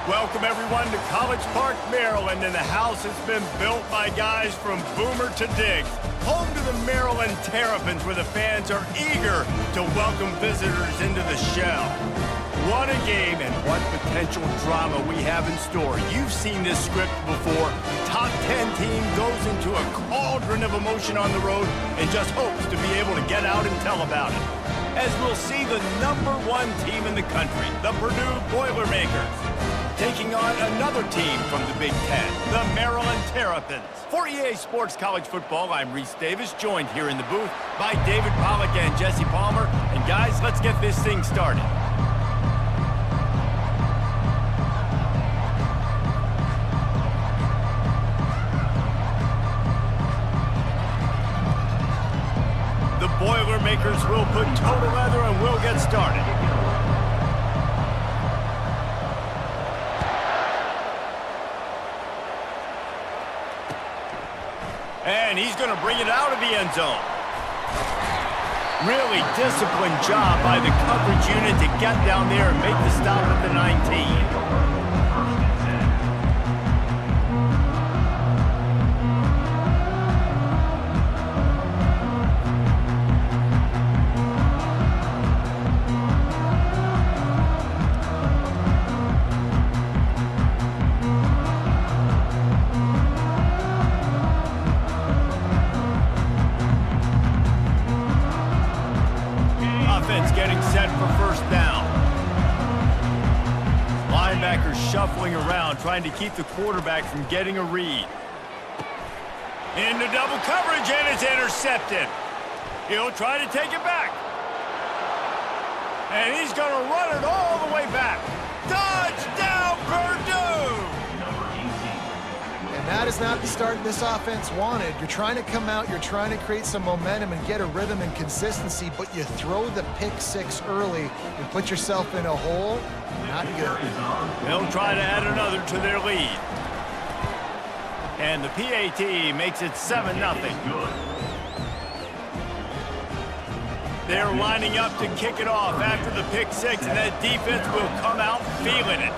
Welcome, everyone, to College Park, Maryland, and the house has been built by guys from Boomer to Diggs. Home to the Maryland Terrapins, where the fans are eager to welcome visitors into the shell. What a game and what potential drama we have in store. You've seen this script before. Top 10 team goes into a cauldron of emotion on the road and just hopes to be able to get out and tell about it. As we'll see the #1 team in the country, the Purdue Boilermakers, taking on another team from the Big Ten, the Maryland Terrapins. For EA Sports College Football, I'm Reese Davis, joined here in the booth by David Pollack and Jessie Palmer. And guys, let's get this thing started. The Boilermakers will put total leather and we'll get started. And he's going to bring it out of the end zone. Really disciplined job by the coverage unit to get down there and make the stop at the 19. Getting set for first down. Linebackers shuffling around, trying to keep the quarterback from getting a read. Into double coverage, and it's intercepted. He'll try to take it back. And he's going to run it all the way back. Touchdown, Purdue! And that is not the start this offense wanted. You're trying to come out, you're trying to create some momentum and get a rhythm and consistency, but you throw the pick six early and put yourself in a hole. Not good. They'll try to add another to their lead. And the PAT makes it 7-0. They're lining up to kick it off after the pick six, and that defense will come out feeling it.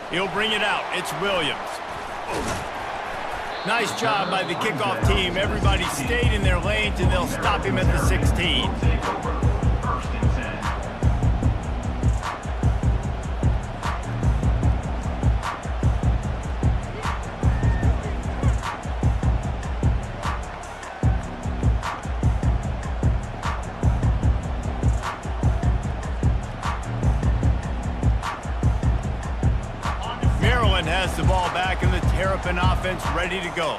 He'll bring it out. It's Williams. Nice job by the kickoff team. Everybody stayed in their lanes, and they'll stop him at the 16. Has the ball back and the Terrapin offense ready to go.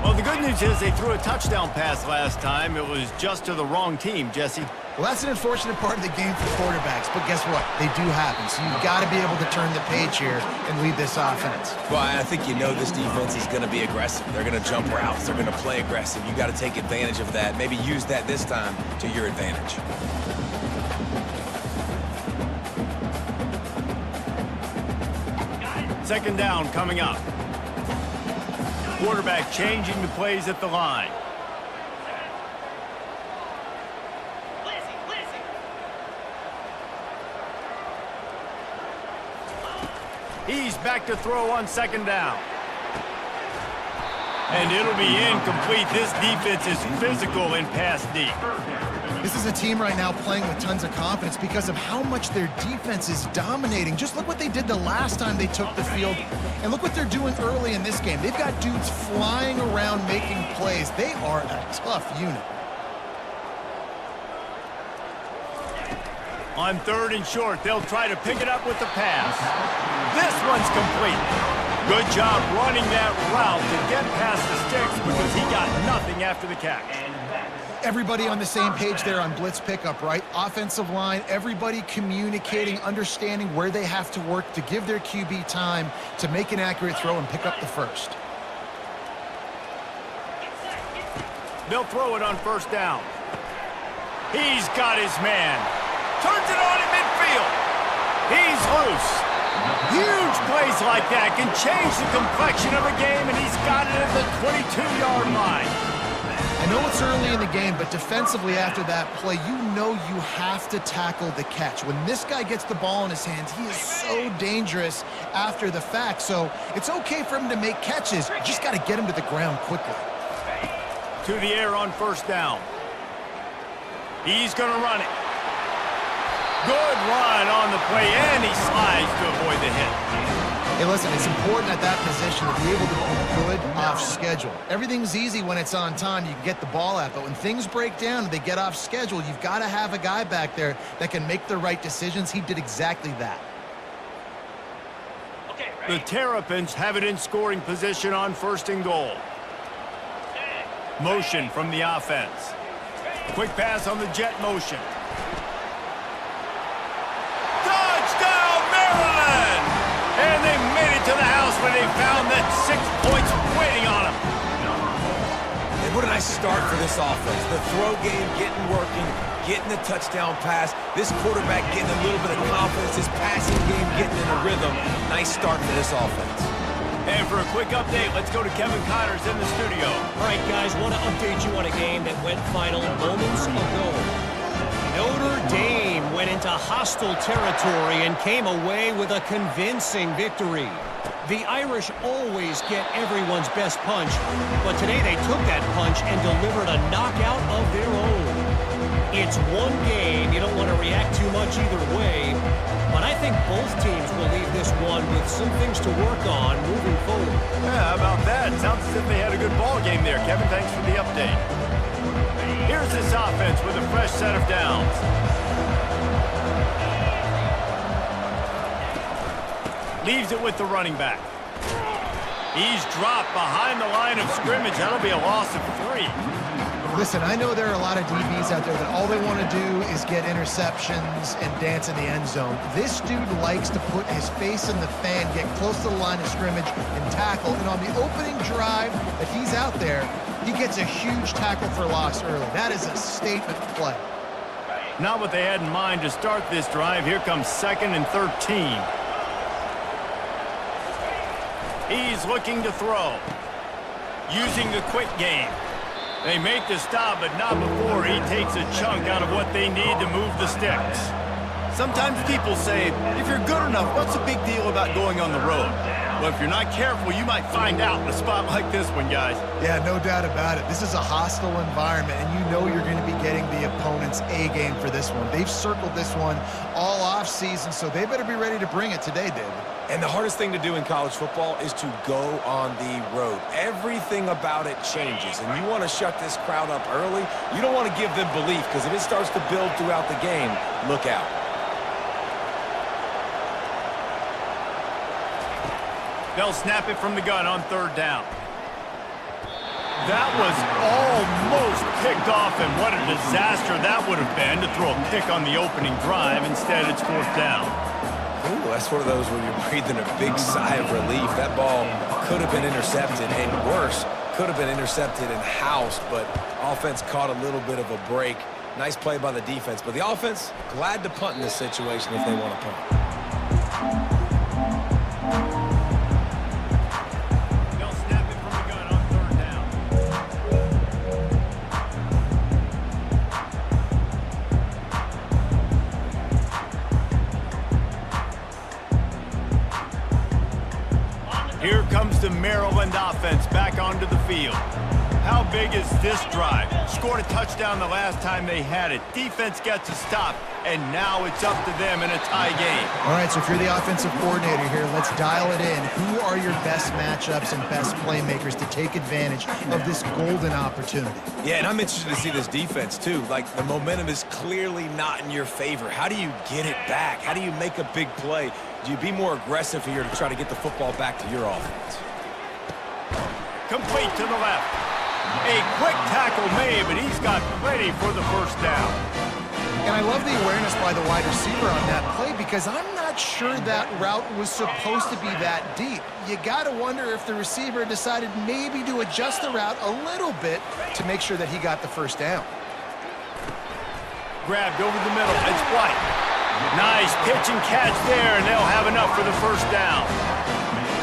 Well, the good news is they threw a touchdown pass last time. It was just to the wrong team, Jesse. Well, that's an unfortunate part of the game for quarterbacks, but guess what? They do happen, so you've got to be able to turn the page here and lead this offense. Well, I think you know this defense is going to be aggressive. They're going to jump routes. They're going to play aggressive. You got to take advantage of that. Maybe use that this time to your advantage. Second down coming up. Quarterback changing the plays at the line. He's back to throw on second down. And it'll be incomplete. This defense is physical in pass deep. This is a team right now playing with tons of confidence because of how much their defense is dominating. Just look what they did the last time they took the field, and look what they're doing early in this game. They've got dudes flying around making plays. They are a tough unit. On third and short, they'll try to pick it up with the pass. This one's complete. Good job running that route to get past the sticks because he got nothing after the catch. Everybody on the same page there on blitz pickup, right? Offensive line, everybody communicating, understanding where they have to work to give their QB time to make an accurate throw and pick up the first. They'll throw it on first down. He's got his man. Turns it on in midfield. He's loose. Huge plays like that can change the complexion of a game, and he's got it at the 22-yard line. I know it's early in the game, but defensively after that play, you know you have to tackle the catch. When this guy gets the ball in his hands, he is so dangerous after the fact. So it's okay for him to make catches. You just got to get him to the ground quickly. To the air on first down. He's going to run it. Good run on the play, and he slides to avoid the hit. Hey, listen, it's important at that position to be able to be good off schedule. Everything's easy when it's on time. You can get the ball out, but when things break down and they get off schedule, you've got to have a guy back there that can make the right decisions. He did exactly that. The Terrapins have it in scoring position on first and goal. Motion from the offense. Quick pass on the jet motion. Touchdown, Maryland! And they made it to the house when they found that 6 points waiting on them. And what a nice start for this offense. The throw game getting working, getting the touchdown pass. This quarterback getting a little bit of confidence. This passing game getting in a rhythm. Nice start for this offense. And for a quick update, let's go to Kevin Connors in the studio. All right, guys, want to update you on a game that went final moments ago. Notre Dame went into hostile territory and came away with a convincing victory. The Irish always get everyone's best punch, but today they took that punch and delivered a knockout of their own. It's one game. You don't want to react too much either way, but I think both teams will leave this one with some things to work on moving forward. Yeah, how about that? Sounds as if they had a good ball game there. Kevin, thanks for the update. Here's this offense with a fresh set of downs. Leaves it with the running back. He's dropped behind the line of scrimmage. That'll be a loss of 3. Listen, I know there are a lot of DBs out there that all they want to do is get interceptions and dance in the end zone. This dude likes to put his face in the fan, get close to the line of scrimmage, and tackle. And on the opening drive that he's out there, he gets a huge tackle for loss early. That is a statement play. Not what they had in mind to start this drive. Here comes 2nd and 13. He's looking to throw. Using the quick game. They make the stop, but not before he takes a chunk out of what they need to move the sticks. Sometimes people say, if you're good enough, what's the big deal about going on the road? Well, if you're not careful, you might find out in a spot like this one, guys. Yeah, no doubt about it. This is a hostile environment, and you know you're going to be getting the opponent's A game for this one. They've circled this one all offseason, so they better be ready to bring it today, David. And the hardest thing to do in college football is to go on the road. Everything about it changes, and you want to shut this crowd up early. You don't want to give them belief, because if it starts to build throughout the game, look out. They'll snap it from the gun on 3rd down. That was almost picked off, and what a disaster that would have been to throw a pick on the opening drive. Instead, it's 4th down. Ooh, that's one of those where you're breathing a big sigh of relief. That ball could have been intercepted, and worse, could have been intercepted and housed, but offense caught a little bit of a break. Nice play by the defense, but the offense, glad to punt in this situation if they want to punt. They'll snap it from the gun on 3rd down. Here comes the Maryland offense back onto the field. How big is this drive? Scored a touchdown the last time they had it. Defense gets a stop, and now it's up to them in a tie game. All right, so if you're the offensive coordinator here, let's dial it in. Who are your best matchups and best playmakers to take advantage of this golden opportunity? Yeah, and I'm interested to see this defense, too. Like, the momentum is clearly not in your favor. How do you get it back? How do you make a big play? Do you be more aggressive here to try to get the football back to your offense? Complete to the left. A quick tackle made, but he's got plenty for the 1st down. And I love the awareness by the wide receiver on that play because I'm not sure that route was supposed to be that deep. You got to wonder if the receiver decided maybe to adjust the route a little bit to make sure that he got the 1st down. Grabbed over the middle. It's White. Nice pitch and catch there, and they'll have enough for the 1st down.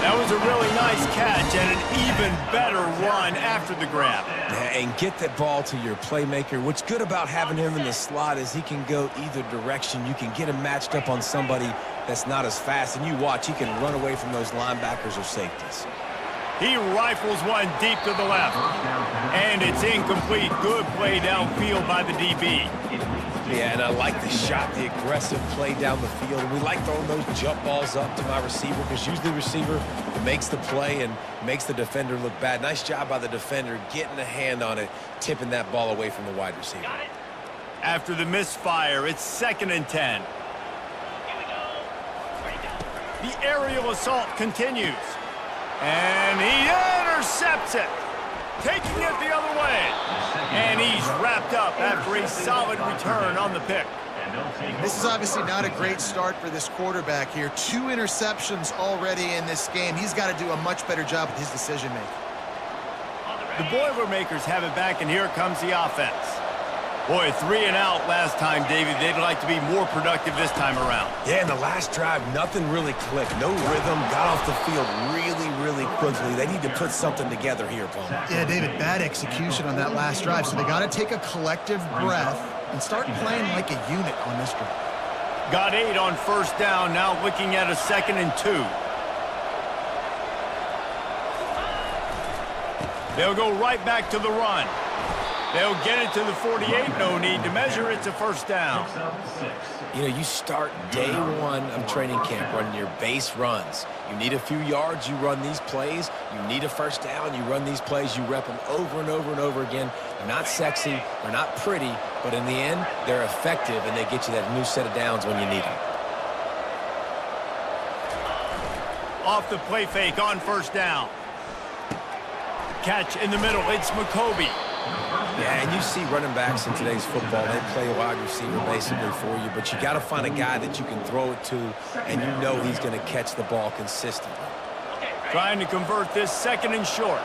That was a really nice catch and an even better run after the grab. Yeah, and get that ball to your playmaker. What's good about having him in the slot is he can go either direction. You can get him matched up on somebody that's not as fast, and you watch, he can run away from those linebackers or safeties. He rifles one deep to the left. And it's incomplete. Good play downfield by the DB. Yeah, and I like the shot, the aggressive play down the field. And we like throwing those jump balls up to my receiver because usually the receiver makes the play and makes the defender look bad. Nice job by the defender getting a hand on it, tipping that ball away from the wide receiver. After the misfire, it's 2nd and 10. The aerial assault continues. And he intercepts it, taking it the other way. And he's wrapped up after a solid return on the pick. This is obviously not a great start for this quarterback here. 2 interceptions already in this game. He's got to do a much better job with his decision-making. The Boilermakers have it back, and here comes the offense. Boy, 3 and out last time, David. They'd like to be more productive this time around. Yeah, in the last drive, nothing really clicked. No rhythm, got off the field really quickly. They need to put something together here, Paul. Yeah, David, bad execution on that last drive, so they got to take a collective breath and start playing like a unit on this drive. Got 8 on 1st down, now looking at a 2nd and 2. They'll go right back to the run. They'll get it to the 48. No need to measure. It's a 1st down. You know, you start day 1 of training camp running your base runs. You need a few yards, you run these plays. You need a 1st down, you run these plays. You rep them over and over and over again. They're not sexy, they're not pretty, but in the end, they're effective, and they get you that new set of downs when you need them. Off the play fake on 1st down. Catch in the middle. It's McCarthy. Yeah, and you see running backs in today's football, they play a wide receiver basically for you, but you got to find a guy that you can throw it to, and you know he's going to catch the ball consistently. Trying to convert this 2nd and short.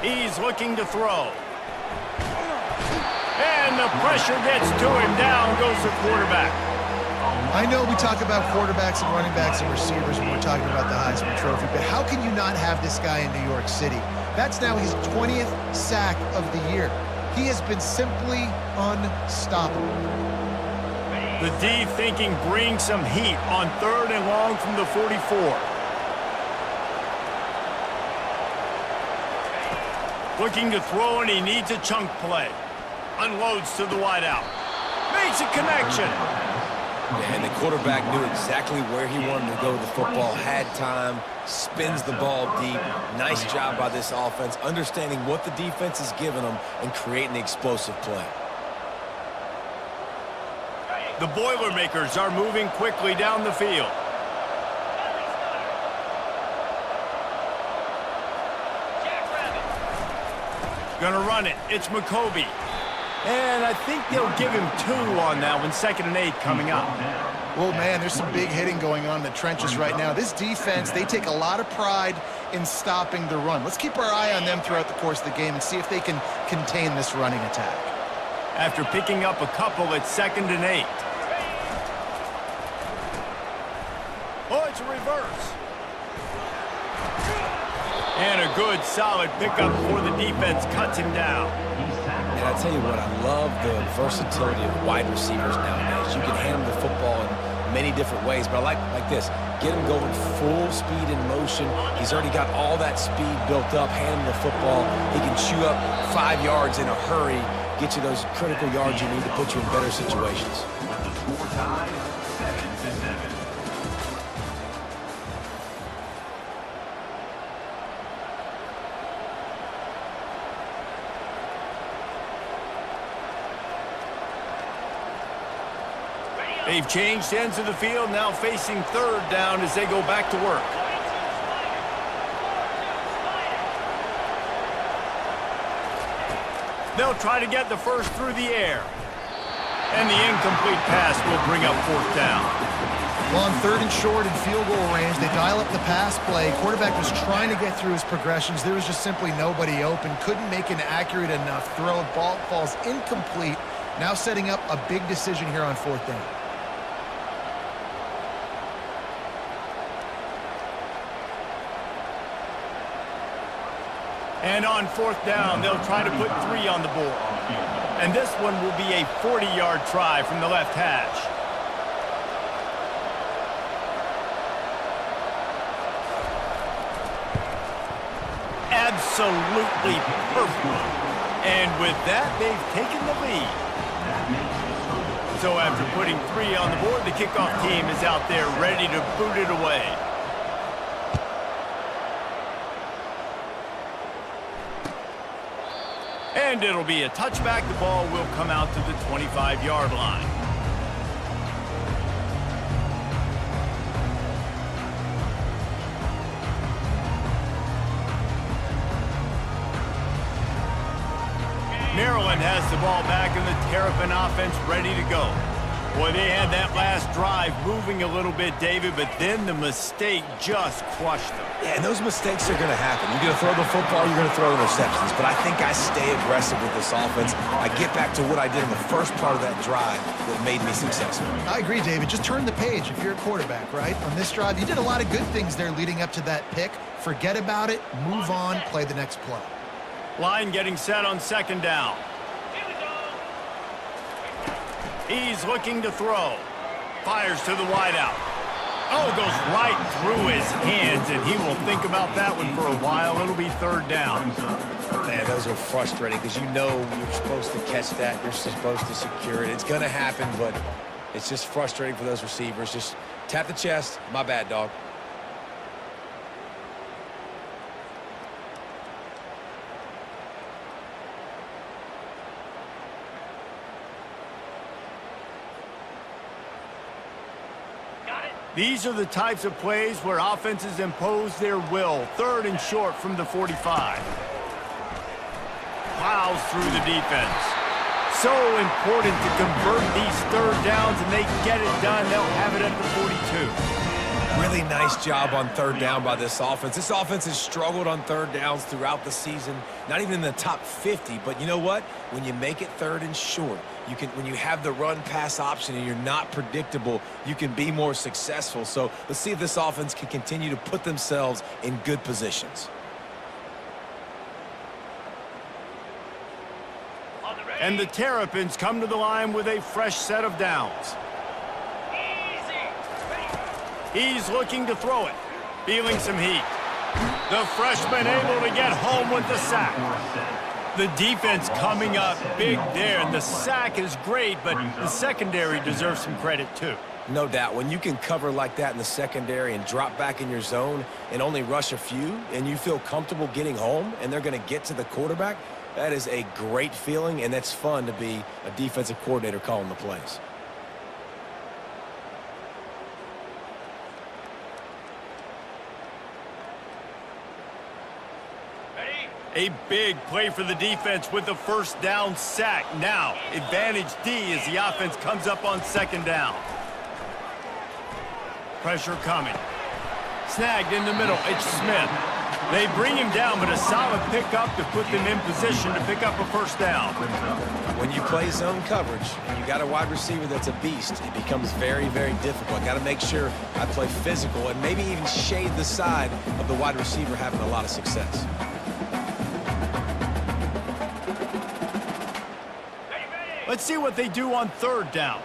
He's looking to throw. And the pressure gets to him. Down goes the quarterback. I know we talk about quarterbacks and running backs and receivers when we're talking about the Heisman Trophy, but how can you not have this guy in New York City? That's now his 20th sack of the year. He has been simply unstoppable. The D thinking bring some heat on 3rd and long from the 44. Looking to throw, and he needs a chunk play. Unloads to the wideout. Makes a connection. And the quarterback knew exactly where he wanted to go with the football, had time, spins the ball deep. Nice job by this offense, understanding what the defense is giving them and creating the explosive play. The Boilermakers are moving quickly down the field. Gonna run it. It's McCarthy. And I think they'll give him 2 on that one. 2nd and 8 coming up. Well, man, there's some big hitting going on in the trenches right now. This defense, they take a lot of pride in stopping the run. Let's keep our eye on them throughout the course of the game and see if they can contain this running attack. After picking up a couple, it's 2nd and 8. Oh, it's a reverse. And a good, solid pickup before the defense cuts him down. And I tell you what, I love the versatility of wide receivers nowadays. You can hand them the football in many different ways, but I like this. Get him going full speed in motion. He's already got all that speed built up. Hand him the football. He can chew up 5 yards in a hurry, get you those critical yards you need to put you in better situations. They've changed ends of the field, now facing 3rd down as they go back to work. They'll try to get the 1st through the air. And the incomplete pass will bring up 4th down. Well, on 3rd and short and field goal range, they dial up the pass play. Quarterback was trying to get through his progressions. There was just simply nobody open. Couldn't make an accurate enough throw. Ball falls incomplete. Now setting up a big decision here on 4th down. And on fourth down, they'll try to put 3 on the board. And this one will be a 40-yard try from the left hash. Absolutely perfect. And with that, they've taken the lead. So after putting 3 on the board, the kickoff team is out there ready to boot it away. And it'll be a touchback. The ball will come out to the 25-yard line. Maryland has the ball back and the Terrapin offense ready to go. Boy, they had that last drive moving a little bit, David, but then the mistake just crushed them. Yeah, and those mistakes are going to happen. You're going to throw the football, you're going to throw interceptions. But I think I stay aggressive with this offense. I get back to what I did in the first part of that drive that made me successful. I agree, David. Just turn the page if you're a quarterback, right? On this drive, you did a lot of good things there leading up to that pick. Forget about it, move on, play the next play. Line getting set on second down. He's looking to throw. Fires to the wideout. Oh, goes right through his hands, and he will think about that one for a while. It'll be third down. Man, those are frustrating because you know you're supposed to catch that. You're supposed to secure it. It's going to happen, but it's just frustrating for those receivers. Just tap the chest. My bad, dog. These are the types of plays where offenses impose their will. Third and short from the 45. Plows through the defense. So important to convert these third downs, and they get it done. They'll have it at the 42. Really nice job on third down by this offense. This offense has struggled on third downs throughout the season, not even in the top 50. But you know what? When you make it third and short, when you have the run-pass option and you're not predictable, you can be more successful. So let's see if this offense can continue to put themselves in good positions. And the Terrapins come to the line with a fresh set of downs. He's looking to throw it, feeling some heat. The freshman able to get home with the sack. The defense coming up big there, and the sack is great, but the secondary deserves some credit too. No doubt. When you can cover like that in the secondary and drop back in your zone and only rush a few, and you feel comfortable getting home, and they're going to get to the quarterback, that is a great feeling, and it's fun to be a defensive coordinator calling the plays. A big play for the defense with the first down sack. Now, advantage D as the offense comes up on second down. Pressure coming. Snagged in the middle. It's Smith. They bring him down, but a solid pickup to put them in position to pick up a first down. When you play zone coverage and you got a wide receiver that's a beast, it becomes very, very difficult. Got to make sure I play physical and maybe even shade the side of the wide receiver having a lot of success. Let's see what they do on third down.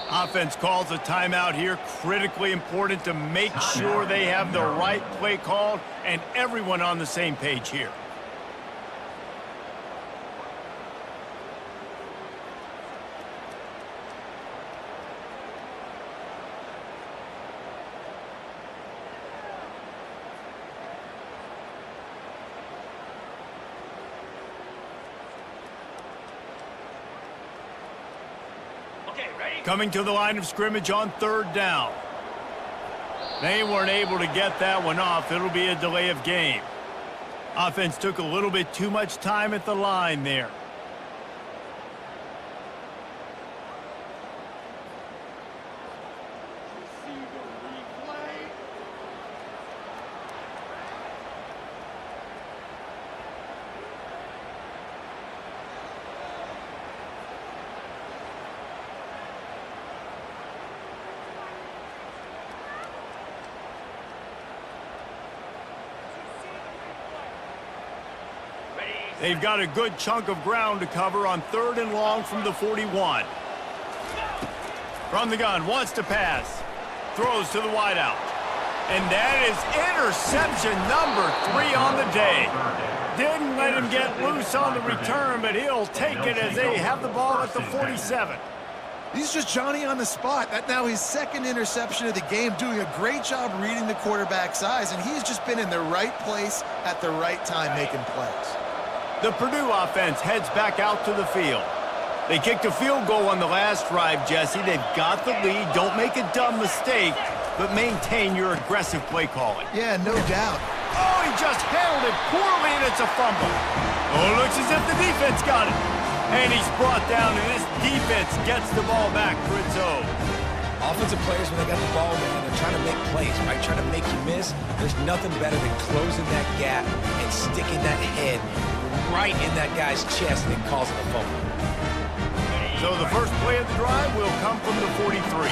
Offense calls a timeout here. Critically important to make sure they have the right play called and everyone on the same page here. Coming to the line of scrimmage on third down. They weren't able to get that one off. It'll be a delay of game. Offense took a little bit too much time at the line there. They've got a good chunk of ground to cover on 3rd and long from the 41. From the gun, wants to pass. Throws to the wideout. And that is interception number 3 on the day. Didn't let him get loose on the return, but he'll take it as they have the ball at the 47. He's just Johnny on the spot. That's now his 2nd interception of the game, doing a great job reading the quarterback's eyes, and he's just been in the right place at the right time making plays. The Purdue offense heads back out to the field. They kicked a field goal on the last drive, Jesse. They've got the lead. Don't make a dumb mistake, but maintain your aggressive play calling. Yeah, no doubt. Oh, he just handled it poorly, and it's a fumble. Oh, it looks as if the defense got it. And he's brought down, and this defense gets the ball back for its own. Offensive players, when they got the ball, man, they're trying to make plays, right? Trying to make you miss. There's nothing better than closing that gap and sticking that head right in that guy's chest and causing a fumble. So the first play of the drive will come from the 43.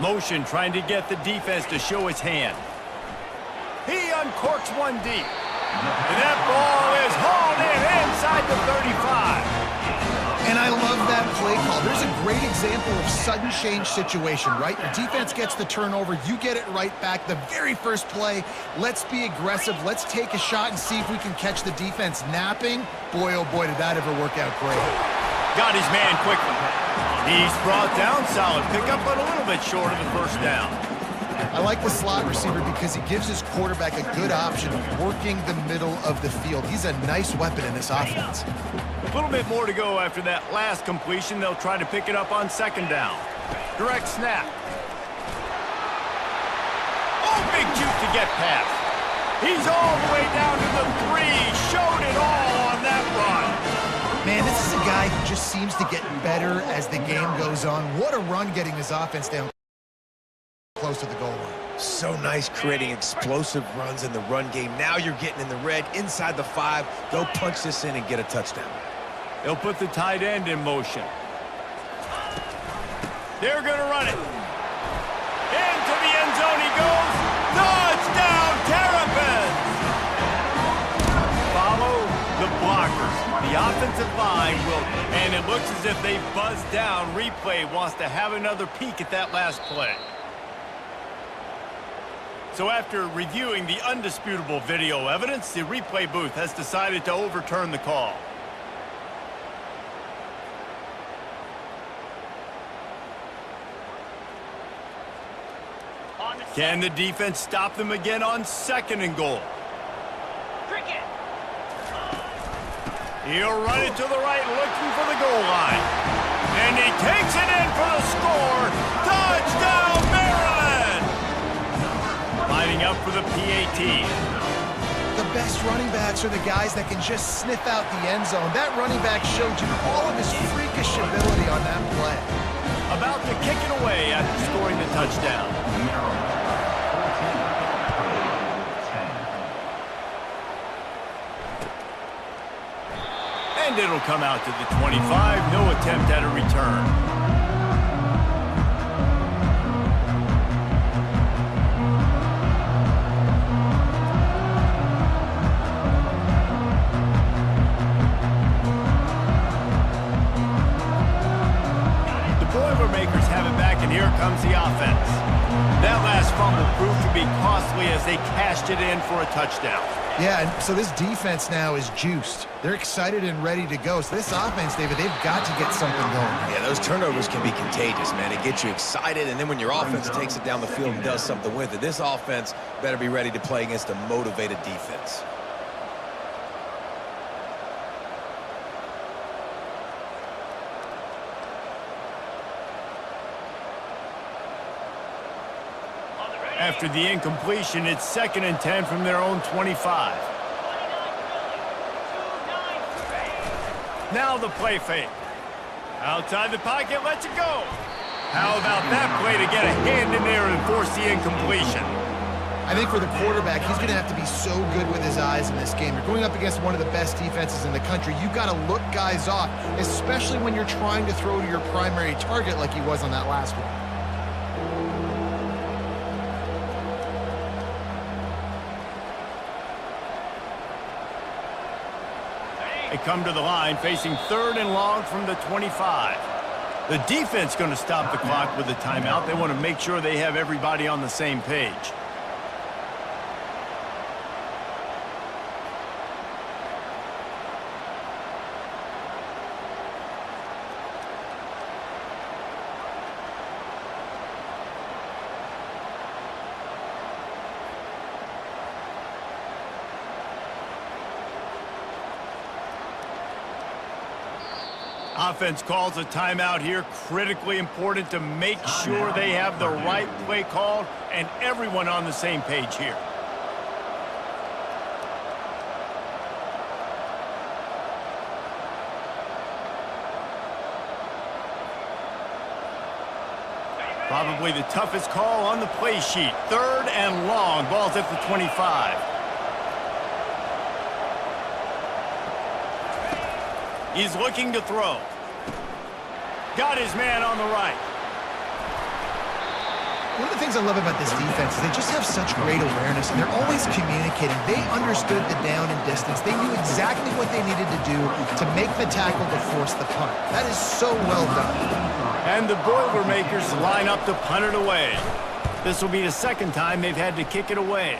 Motion trying to get the defense to show his hand. He uncorks one deep. And that ball is hauled in inside the 35. And I love that play call. There's a great example of sudden change situation, right? Your defense gets the turnover. You get it right back. The very first play, let's be aggressive. Let's take a shot and see if we can catch the defense napping. Boy, oh boy, did that ever work out great. Got his man quickly. He's brought down. Solid pickup, but a little bit short of the first down. I like the slot receiver because he gives his quarterback a good option of working the middle of the field. He's a nice weapon in this offense. A little bit more to go after that last completion. They'll try to pick it up on 2nd down. Direct snap. Oh, big juke to get past. He's all the way down to the 3. Showed it all on that run. Man, this is a guy who just seems to get better as the game goes on. What a run getting his offense down close to the goal line. So nice creating explosive runs in the run game. Now you're getting in the red, inside the 5. Go punch this in and get a touchdown. They'll put the tight end in motion. They're going to run it. Into the end zone he goes. Touchdown, Terrapins! Follow the blockers. The offensive line will, and it looks as if they buzzed down. Replay wants to have another peek at that last play. So after reviewing the undisputable video evidence, the replay booth has decided to overturn the call. Can the defense stop them again on 2nd and goal? He'll run it to the right, looking for the goal line. And he takes it in for the score. Touchdown, Maryland! Lining up for the PAT. The best running backs are the guys that can just sniff out the end zone. That running back showed you all of his freakish ability on that play. About to kick it away after scoring the touchdown. And it'll come out to the 25. No attempt at a return. Boilermakers have it back, and here comes the offense. That last fumble proved to be costly as they cashed it in for a touchdown. Yeah, and so this defense now is juiced. They're excited and ready to go. So this offense, David, they've got to get something going. Yeah, those turnovers can be contagious, man. It gets you excited, and then when your offense takes it down the field and does something with it, this offense better be ready to play against a motivated defense. After the incompletion, it's 2nd and 10 from their own 25. Now the play fake. Outside the pocket, lets it go. How about that play to get a hand in there and force the incompletion? I think for the quarterback, he's going to have to be so good with his eyes in this game. You're going up against one of the best defenses in the country. You've got to look guys off, especially when you're trying to throw to your primary target like he was on that last one. They come to the line facing 3rd and long from the 25. The defense going to stop the clock with a timeout. They want to make sure they have everybody on the same page. Offense calls a timeout here. Critically important to make sure they have the right play called and everyone on the same page here. Probably the toughest call on the play sheet. 3rd and long. Ball's at the 25. He's looking to throw. Got his man on the right. One of the things I love about this defense is they just have such great awareness, and they're always communicating. They understood the down and distance. They knew exactly what they needed to do to make the tackle to force the punt. That is so well done. And the Boilermakers line up to punt it away. This will be the 2nd time they've had to kick it away.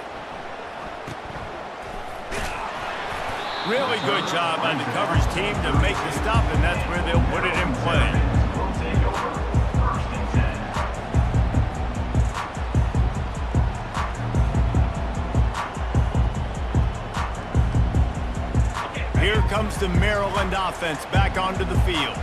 Really good job by the coverage team to make the stop, and that's where they'll put it in play. Here comes the Maryland offense back onto the field.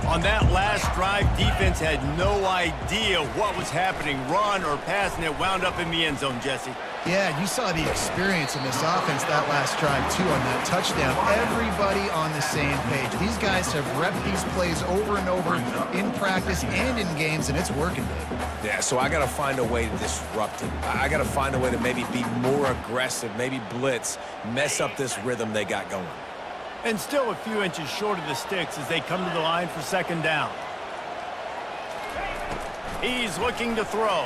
On that last drive, defense had no idea what was happening, run or pass, and it wound up in the end zone, Jesse. Yeah, you saw the experience in this offense that last drive, too, on that touchdown. Everybody on the same page. These guys have repped these plays over and over in practice and in games, and it's working, Dave. Yeah, so I got to find a way to disrupt it. I got to find a way to maybe be more aggressive, maybe blitz, mess up this rhythm they got going. And still a few inches short of the sticks as they come to the line for 2nd down. He's looking to throw.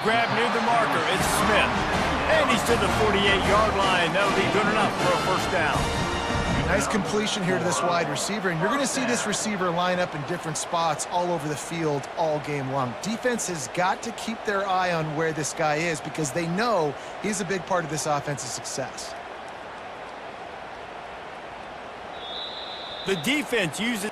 Grab near the marker. It's Smith. And he's to the 48-yard line. That'll be good enough for a 1st down. Nice completion here to this wide receiver, and you're going to see this receiver line up in different spots all over the field all game long. Defense has got to keep their eye on where this guy is because they know he's a big part of this offense's success. The defense uses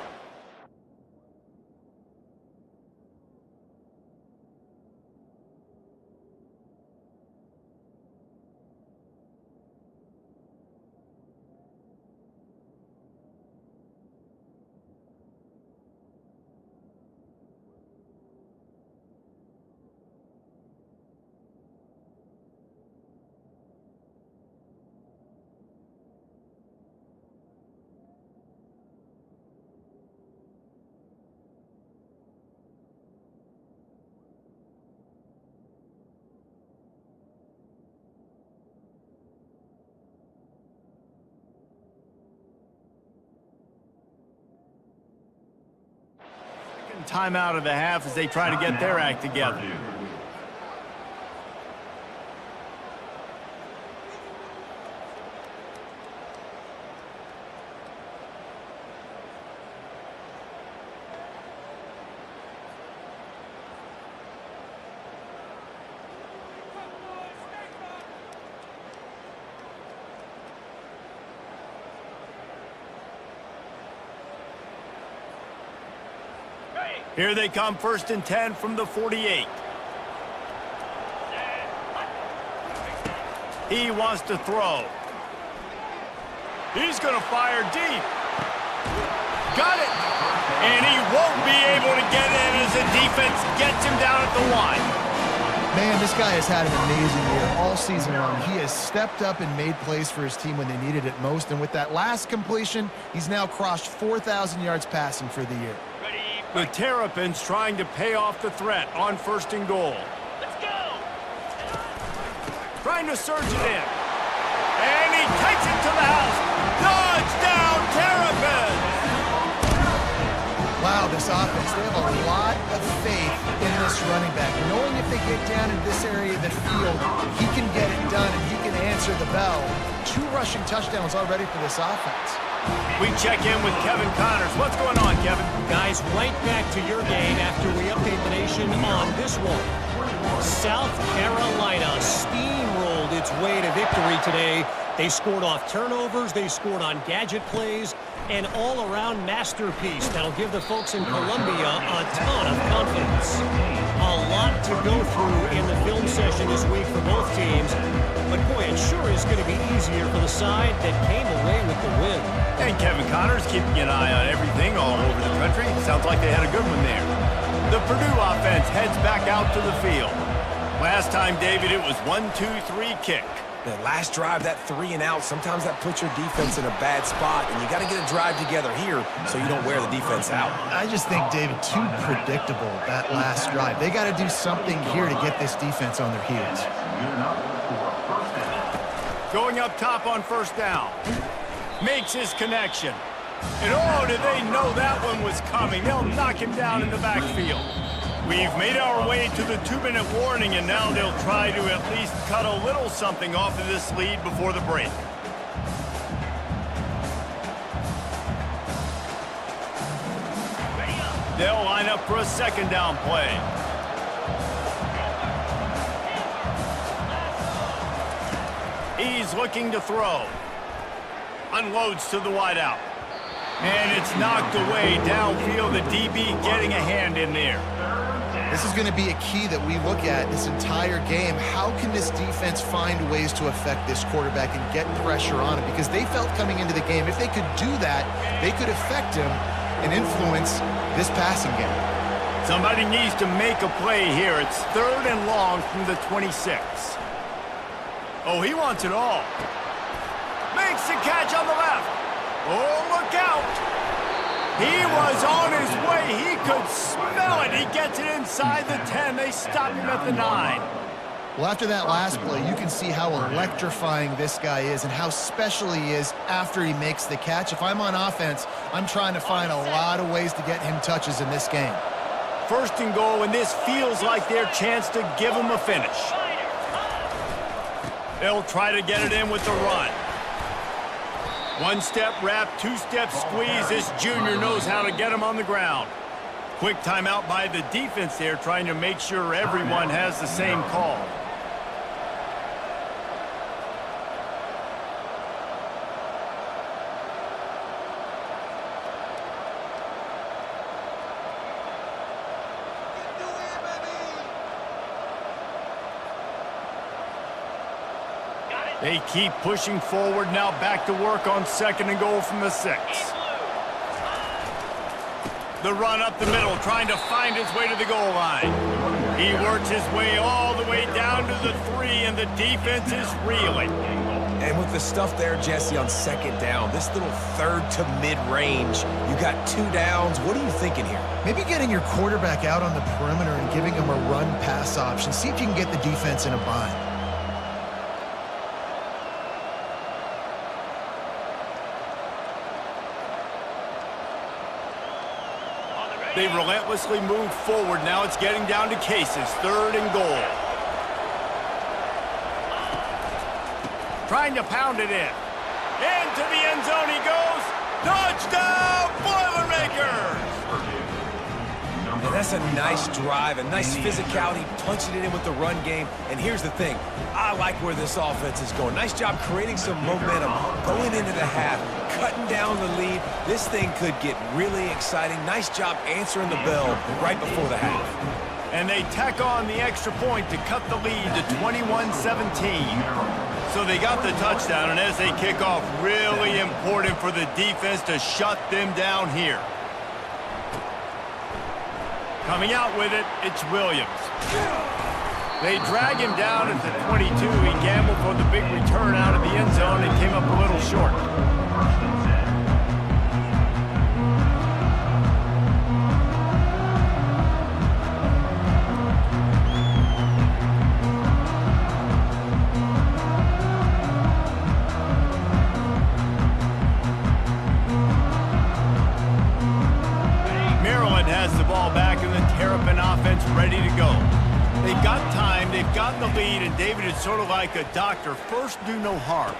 time out of the half as they try to get their act together. Here they come, 1st and 10 from the 48. He wants to throw. He's going to fire deep. Got it. And he won't be able to get in as the defense gets him down at the line. Man, this guy has had an amazing year all season long. He has stepped up and made plays for his team when they needed it most. And with that last completion, he's now crossed 4,000 yards passing for the year. The Terrapins trying to pay off the threat on 1st and goal. Let's go! Trying to surge it in. And he takes it to the house. Touchdown, Terrapins! Wow, this offense, they have a lot of faith in this running back. Knowing if they get down in this area of the field, he can get it done and he can answer the bell 2 rushing touchdowns already for this offense. We check in with Kevin Connors. What's going on, Kevin? Guys, right back to your game after we update the nation on this one. South Carolina steamrolled its way to victory today. They scored off turnovers, they scored on gadget plays, an all-around masterpiece that'll give the folks in Columbia a ton of confidence. A lot to go through in the film session this week for both teams, but boy, it sure is going to be easier for the side that came away with the win. And Kevin Connors keeping an eye on everything all over the country. Sounds like they had a good one there. The Purdue offense heads back out to the field. Last time, David, it was 1-2-3 kick. The last drive, that 3 and out, sometimes that puts your defense in a bad spot, and you got to get a drive together here so you don't wear the defense out. I just think, David, too predictable, that last drive. They got to do something here to get this defense on their heels. Going up top on first down. Makes his connection. And oh, did they know that one was coming. They'll knock him down in the backfield. We've made our way to the 2-minute warning, and now they'll try to at least cut a little something off of this lead before the break. They'll line up for a second down play. He's looking to throw. Unloads to the wideout. And it's knocked away downfield. The DB getting a hand in there. This is going to be a key that we look at this entire game. How can this defense find ways to affect this quarterback and get pressure on him? Because they felt coming into the game, if they could do that, they could affect him and influence this passing game. Somebody needs to make a play here. It's 3rd and long from the 26. Oh, he wants it all. Makes the catch on the left. Oh, look out. He was on his way. He could smell it. He gets it inside the 10. They stop him at the 9. Well, after that last play, you can see how electrifying this guy is and how special he is after he makes the catch. If I'm on offense, I'm trying to find a lot of ways to get him touches in this game. 1st and goal, and this feels like their chance to give him a finish. They'll try to get it in with the run. 1-step wrap, 2-step squeeze. This junior knows how to get him on the ground. Quick timeout by the defense there, trying to make sure everyone has the same call. They keep pushing forward, now back to work on 2nd and goal from the 6. The run up the middle, trying to find his way to the goal line. He works his way all the way down to the 3, and the defense is reeling. And with the stuff there, Jesse, on 2nd down, this little 3rd to mid-range, you got 2 downs. What are you thinking here? Maybe getting your quarterback out on the perimeter and giving him a run-pass option. See if you can get the defense in a bind. They've relentlessly moved forward. Now it's getting down to cases. 3rd and goal. Trying to pound it in. Into the end zone he goes. Touchdown, Boilermakers! And that's a nice drive, a nice physicality, punching it in with the run game. And here's the thing. I like where this offense is going. Nice job creating some momentum, going into the half, cutting down the lead. This thing could get really exciting. Nice job answering the bell right before the half. And they tack on the extra point to cut the lead to 21-17. So they got the touchdown, and as they kick off, really important for the defense to shut them down here. Coming out with it, it's Williams. They drag him down at the 22. He gambled for the big return out of the end zone and came up a little short. Maryland has the ball back and the Terrapin offense ready to go. They've got time, they've gotten the lead, and David is sort of like a doctor. First, do no harm.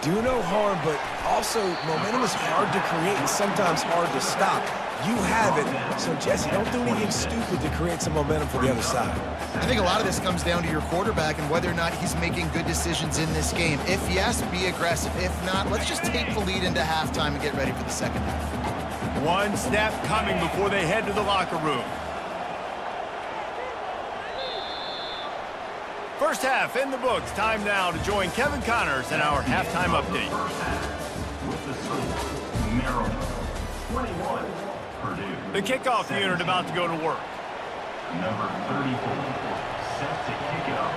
do no harm, but also momentum is hard to create and sometimes hard to stop. You have it, so Jesse, don't do anything stupid to create some momentum for the other side. I think a lot of this comes down to your quarterback and whether or not he's making good decisions in this game. If yes, be aggressive. If not, let's just take the lead into halftime and get ready for the second half. One snap coming before they head to the locker room. First half in the books. Time now to join Kevin Connors in our halftime update. With the score, Maryland, 21, Purdue. The kickoff unit about to go to work. Number 34, set to kick it off.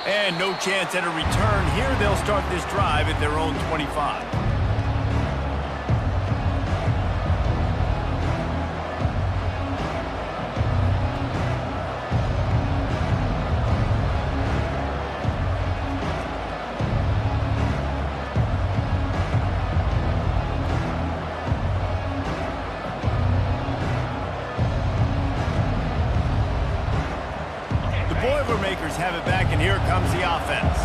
And no chance at a return here. They'll start this drive at their own 25. Boilermakers have it back, and here comes the offense.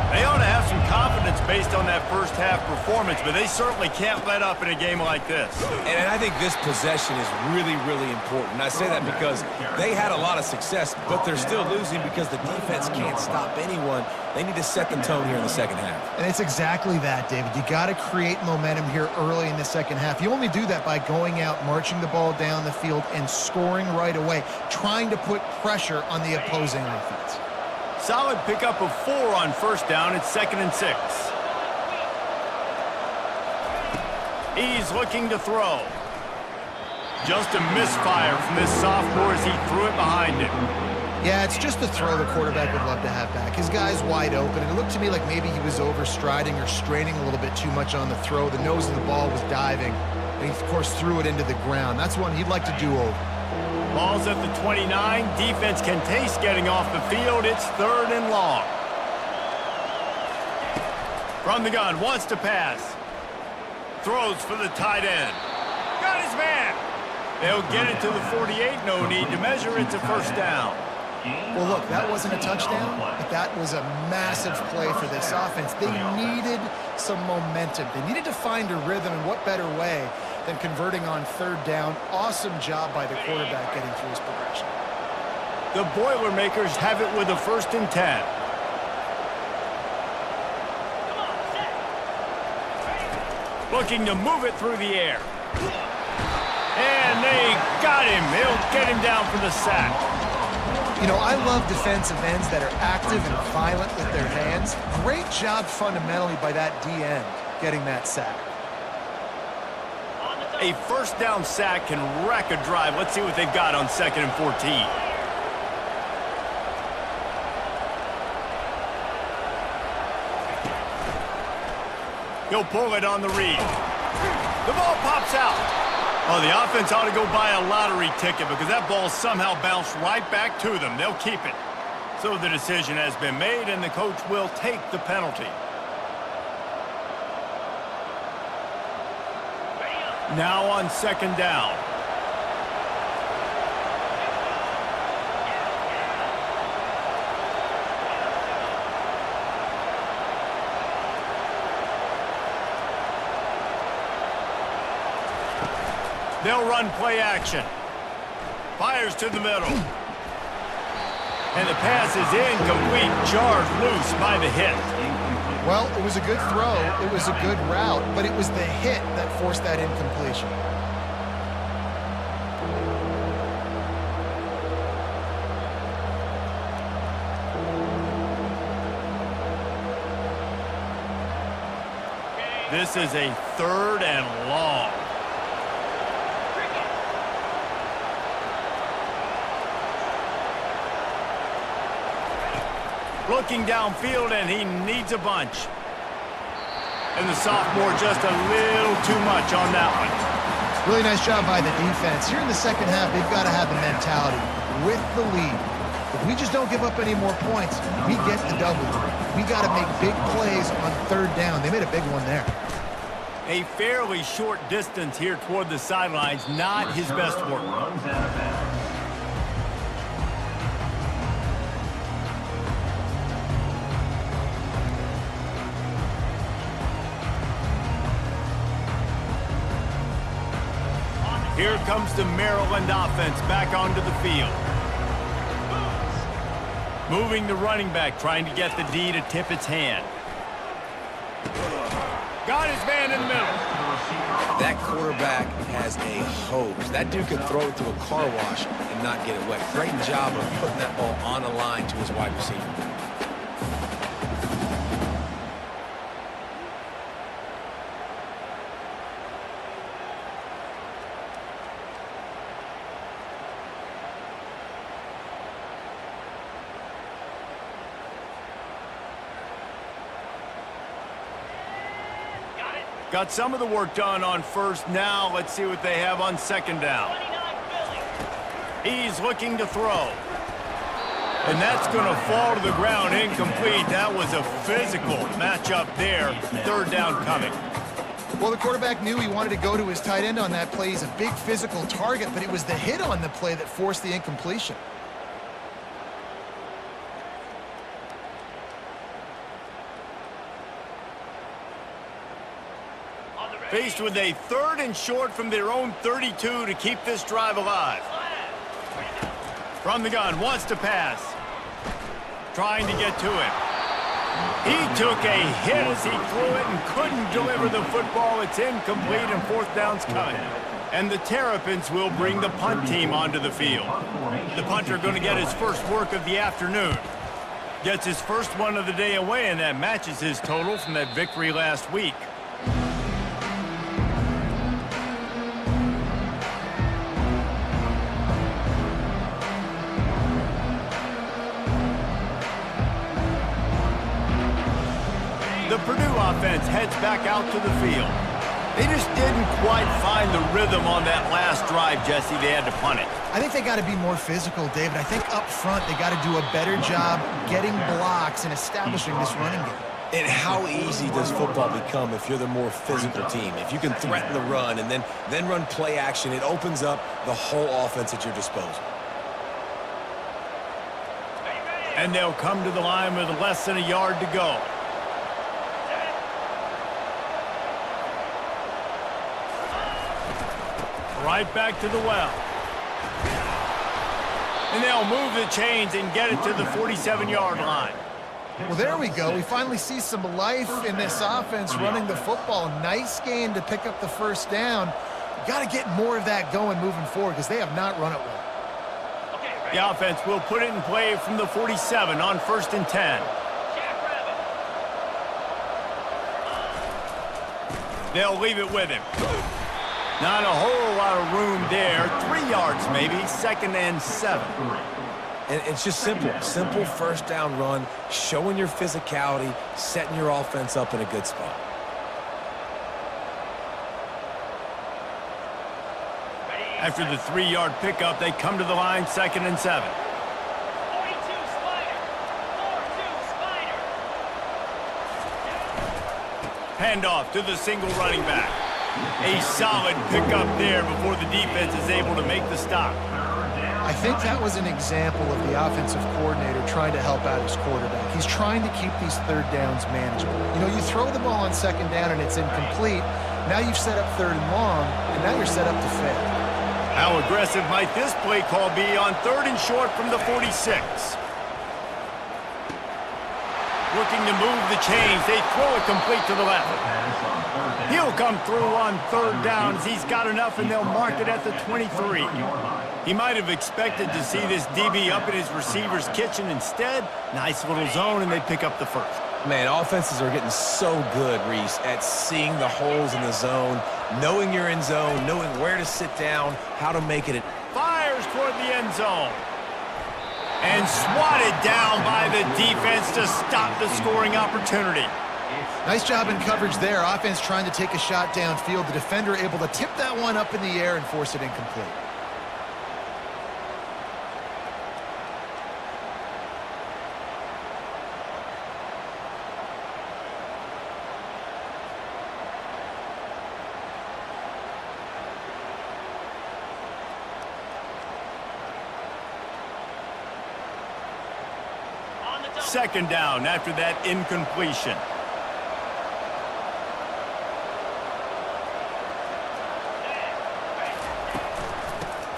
They ought to have some confidence based on that first half performance, but they certainly can't let up in a game like this. And I think this possession is really, really important. And I say that because they had a lot of success, but they're still losing because the defense can't stop anyone. They need to set the tone here in the second half. And it's exactly that, David. You got to create momentum here early in the second half. You only do that by going out, marching the ball down the field, and scoring right away, trying to put pressure on the opposing offense. Solid pickup of 4 on first down. It's 2nd and 6. He's looking to throw. Just a misfire from this sophomore as he threw it behind him. Yeah, it's just a throw the quarterback would love to have back. His guy's wide open. It looked to me like maybe he was overstriding or straining a little bit too much on the throw. The nose of the ball was diving, and he, of course, threw it into the ground. That's one he'd like to do over. Ball's at the 29. Defense can taste getting off the field. It's 3rd and long. From the gun, wants to pass. Throws for the tight end. Got his man. They'll get it to the 48. No need to measure. It's a first down. Well, look, that wasn't a touchdown, but that was a massive play for this offense. They needed some momentum. They needed to find a rhythm, and what better way than converting on 3rd down. Awesome job by the quarterback getting through his progression. The Boilermakers have it with a 1st and 10. Looking to move it through the air. And they got him. He'll get him down for the sack. You know, I love defensive ends that are active and violent with their hands. Great job fundamentally by that D-end getting that sack. A first down sack can wreck a drive. Let's see what they've got on 2nd and 14. He'll pull it on the read. The ball pops out. Oh, the offense ought to go buy a lottery ticket because that ball somehow bounced right back to them. They'll keep it. So the decision has been made, and the coach will take the penalty. Now on 2nd down. They'll run play action. Fires to the middle. And the pass is incomplete. Jarred loose by the hit. Well, it was a good throw. It was a good route, but it was the hit that forced that incompletion. This is a 3rd and long. Looking downfield, and he needs a bunch. And the sophomore just a little too much on that one. Really nice job by the defense. Here in the second half, they've got to have the mentality with the lead. If we just don't give up any more points, we get the W. We got to make big plays on 3rd down. They made a big one there. A fairly short distance here toward the sidelines, not his best work. comes the Maryland offense back onto the field. Moving the running back, trying to get the D to tip its hand. Got his man in the middle. That quarterback has a hose. That dude can throw it to a car wash and not get it wet. Great job of putting that ball on the line to his wide receiver. Got some of the work done on first. Now let's see what they have on second down. He's looking to throw. And that's going to fall to the ground incomplete. That was a physical matchup there. Third down coming. Well, the quarterback knew he wanted to go to his tight end on that play. He's a big physical target, but it was the hit on the play that forced the incompletion. Faced with a 3rd and short from their own 32 to keep this drive alive. From the gun, wants to pass. Trying to get to it. He took a hit as he threw it and couldn't deliver the football. It's incomplete and 4th down's coming. And the Terrapins will bring the punt team onto the field. The punter going to get his first work of the afternoon. Gets his first one of the day away, and that matches his total from that victory last week. The Purdue offense heads back out to the field. They just didn't quite find the rhythm on that last drive, Jesse. They had to punt it. I think they got to be more physical, David. I think up front they got to do a better job getting blocks and establishing this running game. And how easy does football become if you're the more physical team? If you can threaten the run and then run play action, it opens up the whole offense at your disposal. And they'll come to the line with less than a yard to go. Right back to the well. And they'll move the chains and get it to the 47-yard line. Well, there we go. We finally see some life in this offense running the football. Nice game to pick up the first down. You got to get more of that going moving forward because they have not run it well. The offense will put it in play from the 47 on 1st and 10. They'll leave it with him. Not a whole lot of room there. 3 yards maybe, 2nd and 7. And it's just simple. Simple first down run, showing your physicality, setting your offense up in a good spot. After the 3-yard pickup, they come to the line, 2nd and 7. 42 Spider. 4-2 Spider. Handoff to the single running back. A solid pickup there before the defense is able to make the stop. I think that was an example of the offensive coordinator trying to help out his quarterback. He's trying to keep these 3rd downs manageable. You know, you throw the ball on 2nd down and it's incomplete. Now you've set up 3rd and long, and now you're set up to fail. How aggressive might this play call be on 3rd and short from the 46? Looking to move the chains. They throw it complete to the left. He'll come through on 3rd down as he's got enough, and they'll mark it at the 23. He might have expected to see this DB up in his receiver's kitchen. Instead, nice little zone, and they pick up the first. Man, offenses are getting so good, Reese, at seeing the holes in the zone, knowing you're in zone, knowing where to sit down, how to make it. Fires toward the end zone. And swatted down by the defense to stop the scoring opportunity. Nice job in coverage there. Offense trying to take a shot downfield. The defender able to tip that one up in the air and force it incomplete. Second down after that incompletion.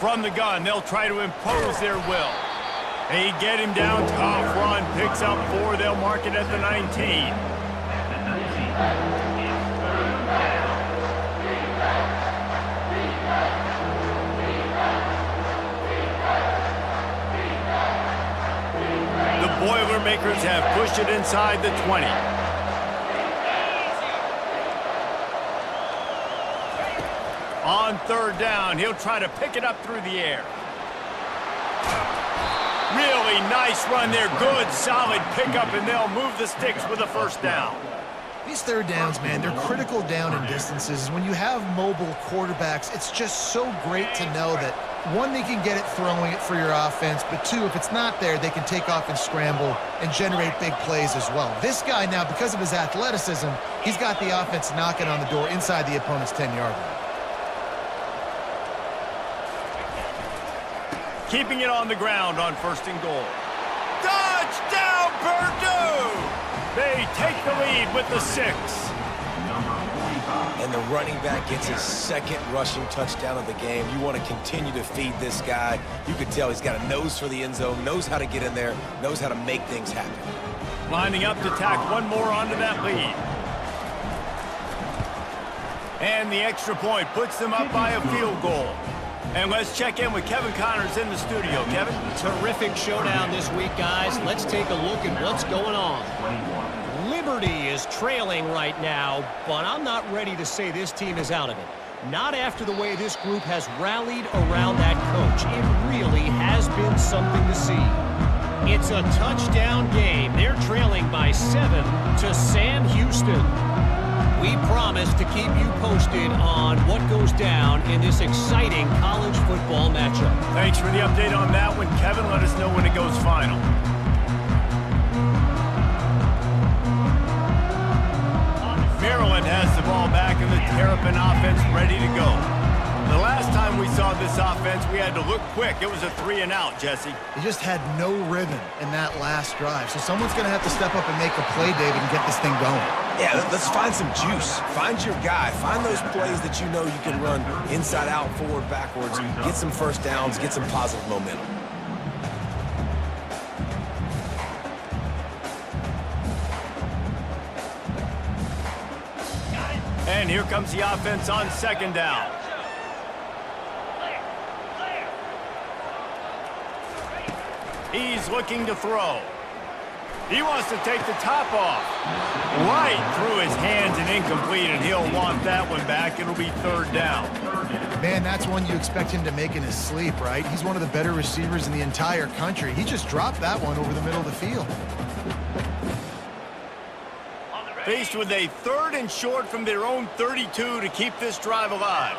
From the gun, they'll try to impose their will. They get him down, tough run, picks up 4, they'll mark it at the 19. The Boilermakers have pushed it inside the 20. On third down, he'll try to pick it up through the air. Really nice run there. Good, solid pickup, and they'll move the sticks with a first down. These third downs, man, they're critical down in distances. When you have mobile quarterbacks, it's just so great to know that, one, they can get it throwing it for your offense, but two, if it's not there, they can take off and scramble and generate big plays as well. This guy now, because of his athleticism, he's got the offense knocking on the door inside the opponent's 10-yard line. Keeping it on the ground on first and goal. Touchdown, Purdue! They take the lead with the 6. And the running back gets his second rushing touchdown of the game. You want to continue to feed this guy. You can tell he's got a nose for the end zone, knows how to get in there, knows how to make things happen. Lining up to tack one more onto that lead. And the extra point puts them up by a field goal. And let's check in with Kevin Connors in the studio. Kevin? Terrific showdown this week, guys. Let's take a look at what's going on. Liberty is trailing right now, but I'm not ready to say this team is out of it. Not after the way this group has rallied around that coach. It really has been something to see. It's a touchdown game. They're trailing by 7 to Sam Houston. We promise to keep you posted on what goes down in this exciting college football matchup. Thanks for the update on that one, Kevin. Let us know when it goes final. Maryland has the ball back and the Terrapin offense ready to go. The last time we saw this offense, we had to look quick. It was a 3-and-out, Jesse. He just had no rhythm in that last drive. So someone's going to have to step up and make a play, David, and get this thing going. Yeah, let's find some juice. Find your guy. Find those plays that you know you can run inside out, forward, backwards. Get some first downs. Get some positive momentum. And here comes the offense on second down. He's looking to throw. He wants to take the top off. Right through his hands and incomplete, and he'll want that one back. It'll be third down. Man, that's one you expect him to make in his sleep, right? He's one of the better receivers in the entire country. He just dropped that one over the middle of the field. Faced with a 3rd and short from their own 32 to keep this drive alive.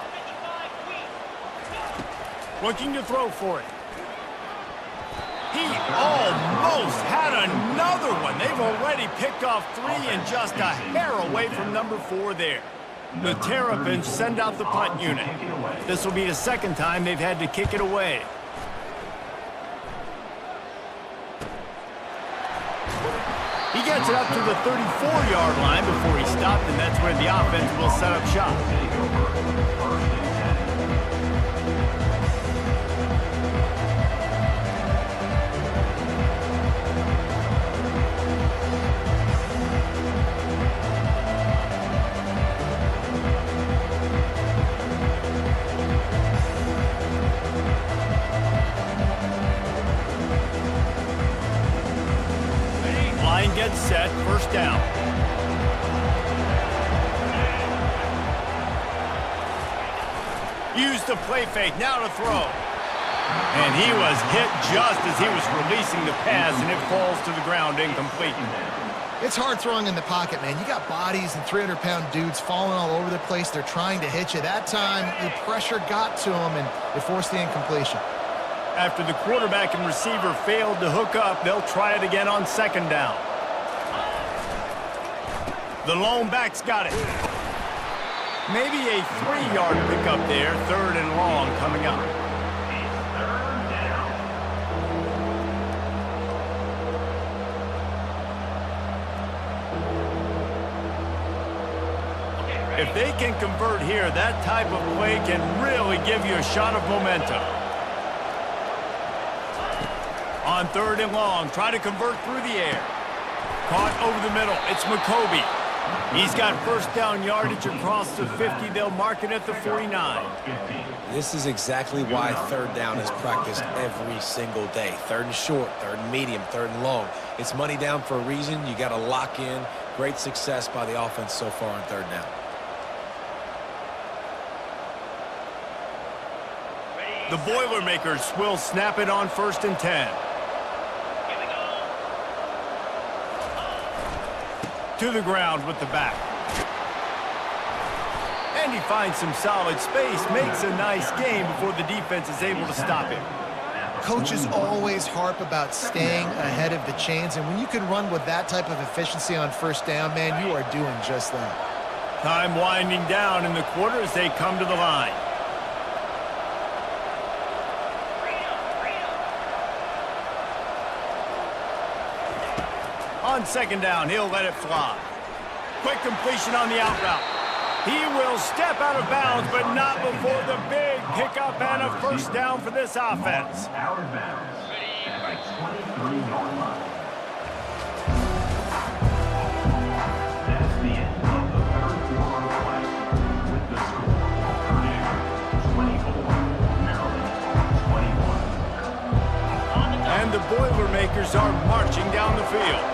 Looking to throw for it. He almost had another one. They've already picked off 3 and just a hair away from number 4 there. The Terrapins send out the punt unit. This will be the second time they've had to kick it away. He gets it up to the 34-yard line before he stopped, and that's where the offense will set up shop. Gets set, first down. Use the play fake, now to throw. And he was hit just as he was releasing the pass, and it falls to the ground incomplete. It's hard throwing in the pocket, man. You got bodies and 300-pound dudes falling all over the place. They're trying to hit you. That time, the pressure got to him, and it forced the incompletion. After the quarterback and receiver failed to hook up, they'll try it again on second down. The lone back's got it. Maybe a 3-yard pickup there, 3rd and long coming up. If they can convert here, that type of play can really give you a shot of momentum. On 3rd and long, try to convert through the air. Caught over the middle. It's McCarthy. He's got first down yardage across the 50. They'll mark it at the 49. This is exactly why 3rd down is practiced every single day. 3rd and short, 3rd and medium, 3rd and long. It's money down for a reason. You got to lock in. Great success by the offense so far on 3rd down. The Boilermakers will snap it on 1st and 10. To the ground with the back. And he finds some solid space, makes a nice game before the defense is able to stop him. Coaches always harp about staying ahead of the chains, and when you can run with that type of efficiency on 1st down, man, you are doing just that. Time winding down in the quarter as they come to the line. On 2nd down, he'll let it fly. Quick completion on the out route. He will step out of bounds, but not before the big pickup and a 1st down for this offense. Out of bounds at the 23-yard line. That's the end of the 3rd quarter of play. With the score, Purdue 24, Maryland 21. And the Boilermakers are marching down the field.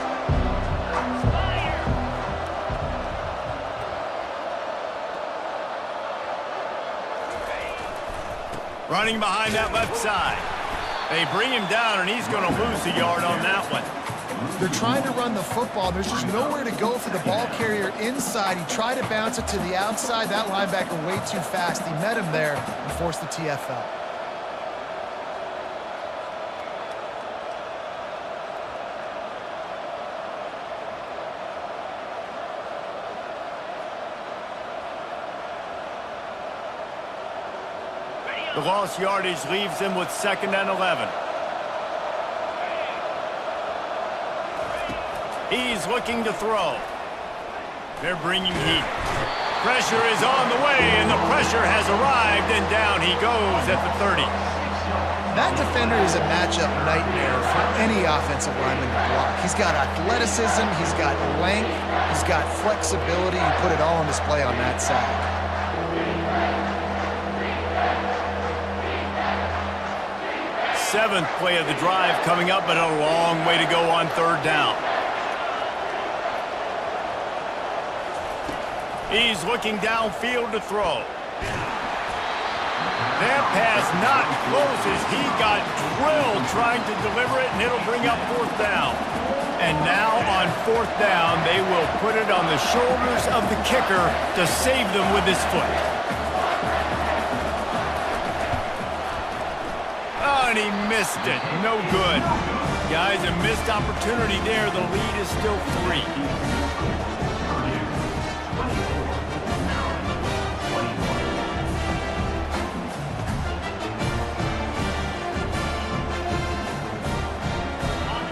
Running behind that left side. They bring him down, and he's going to lose a yard on that one. They're trying to run the football. There's just nowhere to go for the ball carrier inside. He tried to bounce it to the outside. That linebacker way too fast. He met him there and forced the TFL. The lost yardage leaves him with 2nd and 11. He's looking to throw. They're bringing heat. Pressure is on the way, and the pressure has arrived, and down he goes at the 30. That defender is a matchup nightmare for any offensive lineman to block. He's got athleticism, he's got length, he's got flexibility. He put it all on display on that side. 7th play of the drive coming up, but a long way to go on 3rd down. He's looking downfield to throw. That pass not close as he got drilled trying to deliver it, and it'll bring up 4th down. And now on 4th down, they will put it on the shoulders of the kicker to save them with his foot. And he missed it. No good. Guys, a missed opportunity there. The lead is still 3.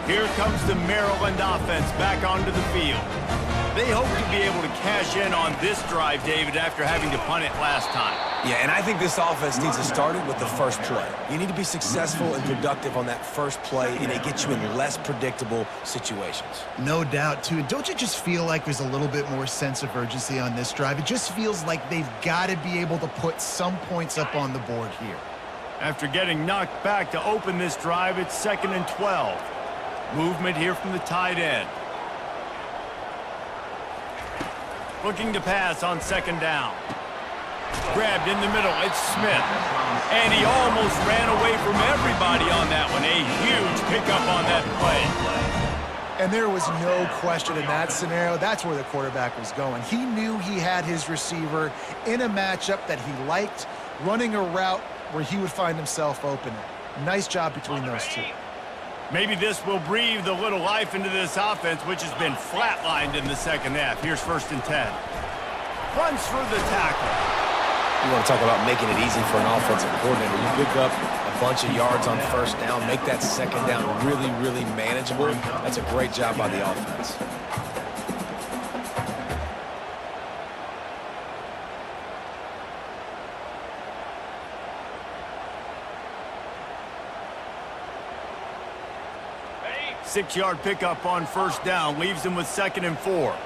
Here comes the Maryland offense back onto the field. They hope to be able to cash in on this drive, David, after having to punt it last time. Yeah, and I think this offense needs to start it with the first play. You need to be successful and productive on that first play, and it gets you in less predictable situations. No doubt, too. Don't you just feel like there's a little bit more sense of urgency on this drive? It just feels like they've got to be able to put some points up on the board here. After getting knocked back to open this drive, it's 2nd and 12. Movement here from the tight end. Looking to pass on 2nd down. Grabbed in the middle, it's Smith. And he almost ran away from everybody on that one. A huge pickup on that play. And there was no question in that scenario. That's where the quarterback was going. He knew he had his receiver in a matchup that he liked, running a route where he would find himself open. Nice job between those two. Maybe this will breathe a little life into this offense, which has been flatlined in the 2nd half. Here's 1st and 10. Runs for the tackle. You want to talk about making it easy for an offensive coordinator. You pick up a bunch of yards on 1st down, make that 2nd down really, really manageable. That's a great job by the offense. 6-yard pickup on first down leaves them with 2nd and 4.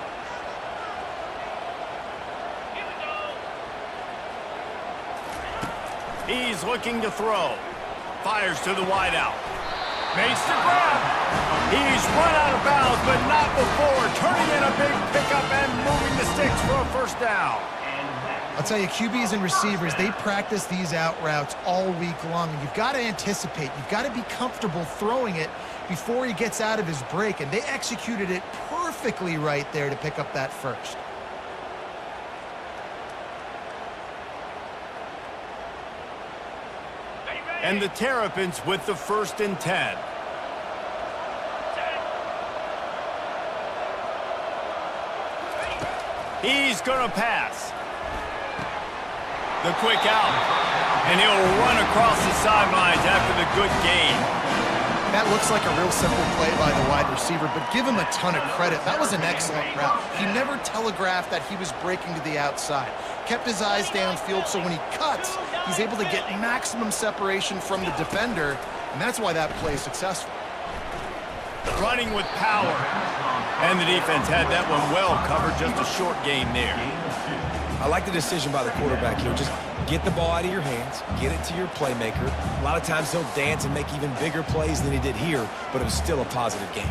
He's looking to throw. Fires to the wideout. Makes the grab. He's run out of bounds, but not before. Turning in a big pickup and moving the sticks for a first down. I'll tell you, QBs and receivers, they practice these out routes all week long. And you've got to anticipate. You've got to be comfortable throwing it before he gets out of his break. And they executed it perfectly right there to pick up that first. And the Terrapins with the 1st and 10. He's going to pass. The quick out. And he'll run across the sidelines after the good gain. That looks like a real simple play by the wide receiver, but give him a ton of credit. That was an excellent route. He never telegraphed that he was breaking to the outside. Kept his eyes downfield, so when he cuts, he's able to get maximum separation from the defender, and that's why that play is successful. Running with power. And the defense had that one well covered, just a short gain there. I like the decision by the quarterback here. Just get the ball out of your hands, get it to your playmaker. A lot of times he'll dance and make even bigger plays than he did here, but it was still a positive game.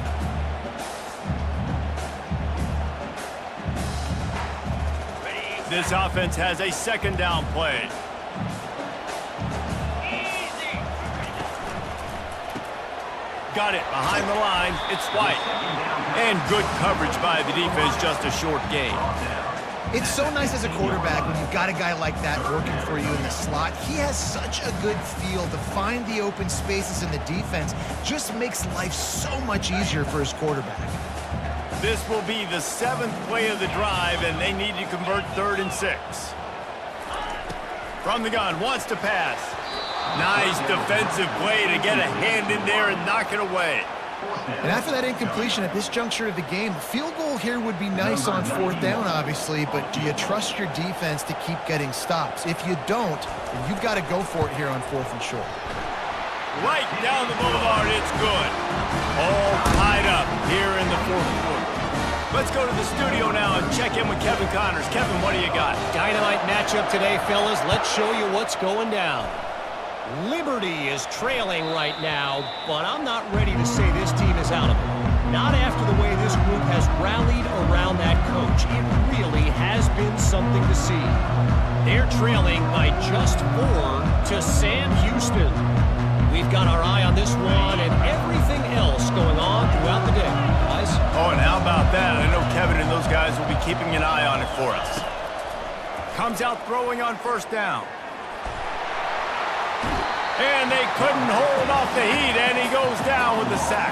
This offense has a 2nd down play. Got it behind the line. It's White. And good coverage by the defense, just a short gain. It's so nice as a quarterback when you've got a guy like that working for you in the slot. He has such a good feel to find the open spaces in the defense. Just makes life so much easier for his quarterback. This will be the 7th play of the drive, and they need to convert 3rd and 6. From the gun, wants to pass. Nice defensive play to get a hand in there and knock it away. And after that incompletion at this juncture of the game, the field goal here would be nice on 4th down, obviously, but do you trust your defense to keep getting stops? If you don't, then you've got to go for it here on 4th and short. Right down the boulevard, it's good. All tied up here in the 4th quarter. Let's go to the studio now and check in with Kevin Connors. Kevin, what do you got? Dynamite matchup today, fellas. Let's show you what's going down. Liberty is trailing right now, but I'm not ready to say this team is out of it. Not after the way this group has rallied around that coach. It really has been something to see. They're trailing by just 4 to Sam Houston. We've got our eye on this one and everything else going on throughout the day, guys. Oh, and how about that? I know Kevin and those guys will be keeping an eye on it for us. Comes out throwing on 1st down. And they couldn't hold off the heat, and he goes down with the sack.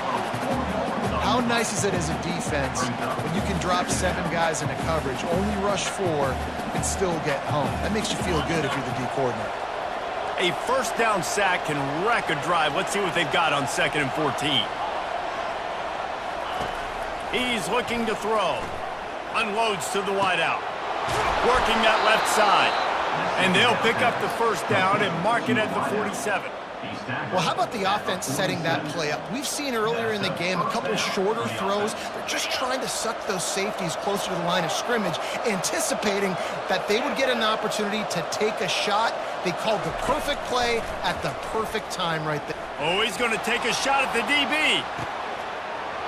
How nice is it as a defense when you can drop 7 guys into coverage, only rush 4, and still get home? That makes you feel good if you're the D coordinator. A 1st down sack can wreck a drive. Let's see what they've got on 2nd and 14. He's looking to throw. Unloads to the wideout. Working that left side. And they'll pick up the 1st down and mark it at the 47. Well, how about the offense setting that play up? We've seen earlier in the game a couple shorter throws. They're just trying to suck those safeties closer to the line of scrimmage, anticipating that they would get an opportunity to take a shot. They called the perfect play at the perfect time right there. Oh, he's going to take a shot at the DB.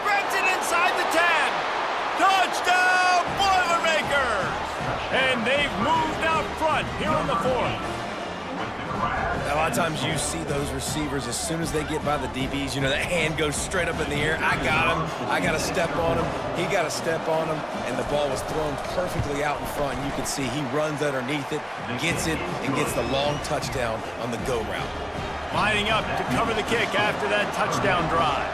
Grabs it inside the 10. Touchdown, Boilermakers! And they've moved out front here in the 4th. A lot of times you see those receivers, as soon as they get by the DBs, you know, that hand goes straight up in the air. I got him. I got to step on him. He got to step on him. And the ball was thrown perfectly out in front. And you can see he runs underneath it, gets it, and gets the long touchdown on the go route. Lining up to cover the kick after that touchdown drive.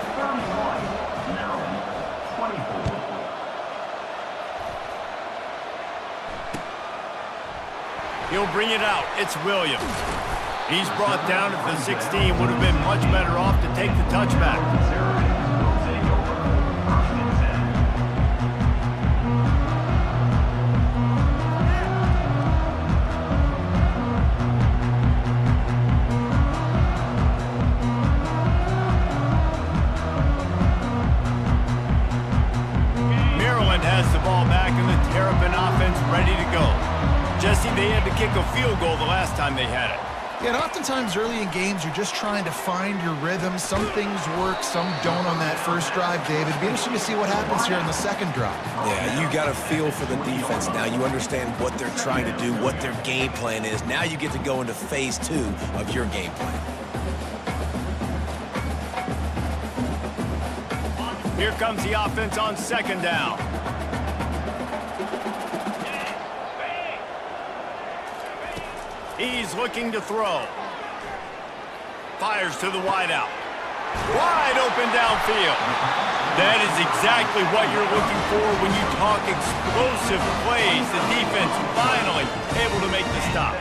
He'll bring it out. It's Williams. He's brought down at the 16. Would have been much better off to take the touchback. Jesse, they had to kick a field goal the last time they had it. Yeah, and oftentimes early in games, you're just trying to find your rhythm. Some things work, some don't on that first drive, David. It'd be interesting to see what happens here in the second drive. Yeah, you got a feel for the defense now. You understand what they're trying to do, what their game plan is. Now you get to go into phase 2 of your game plan. Here comes the offense on second down. He's looking to throw. Fires to the wideout. Wide open downfield. That is exactly what you're looking for when you talk explosive plays. The defense finally able to make the stop.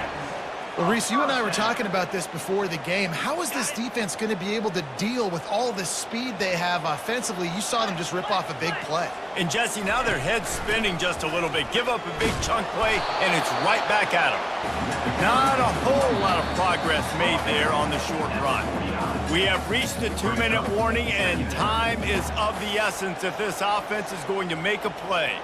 Well, Reese, you and I were talking about this before the game. How is this defense going to be able to deal with all this speed they have offensively? You saw them just rip off a big play. And Jesse, now their head's spinning just a little bit. Give up a big chunk play, and it's right back at them. Not a whole lot of progress made there on the short run. We have reached the 2-minute warning, and time is of the essence if this offense is going to make a play.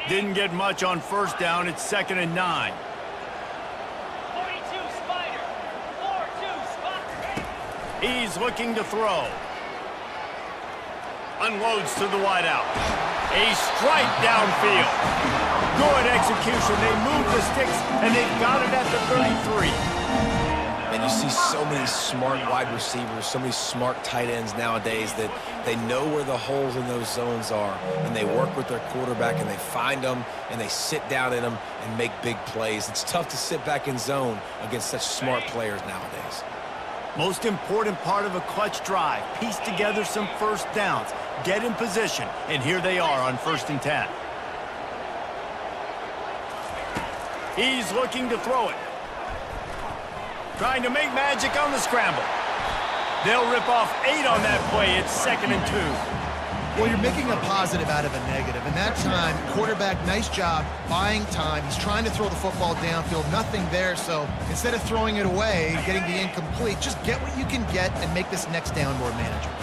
Didn't get much on first down. It's 2nd and 9. 42 Spider. 4-2 Spider. He's looking to throw. Unloads to the wideout. A strike downfield. Good execution. They move the sticks, and they've got it at the 33. And you see so many smart wide receivers, so many smart tight ends nowadays that they know where the holes in those zones are, and they work with their quarterback, and they find them, and they sit down in them and make big plays. It's tough to sit back in zone against such smart players nowadays. Most important part of a clutch drive. Piece together some first downs. Get in position, and here they are on 1st and 10. He's looking to throw it. Trying to make magic on the scramble. They'll rip off 8 on that play. It's 2nd and 2. Well, you're making a positive out of a negative. And that time, quarterback, nice job, buying time. He's trying to throw the football downfield. Nothing there, so instead of throwing it away, getting the incomplete, just get what you can get and make this next down more manageable.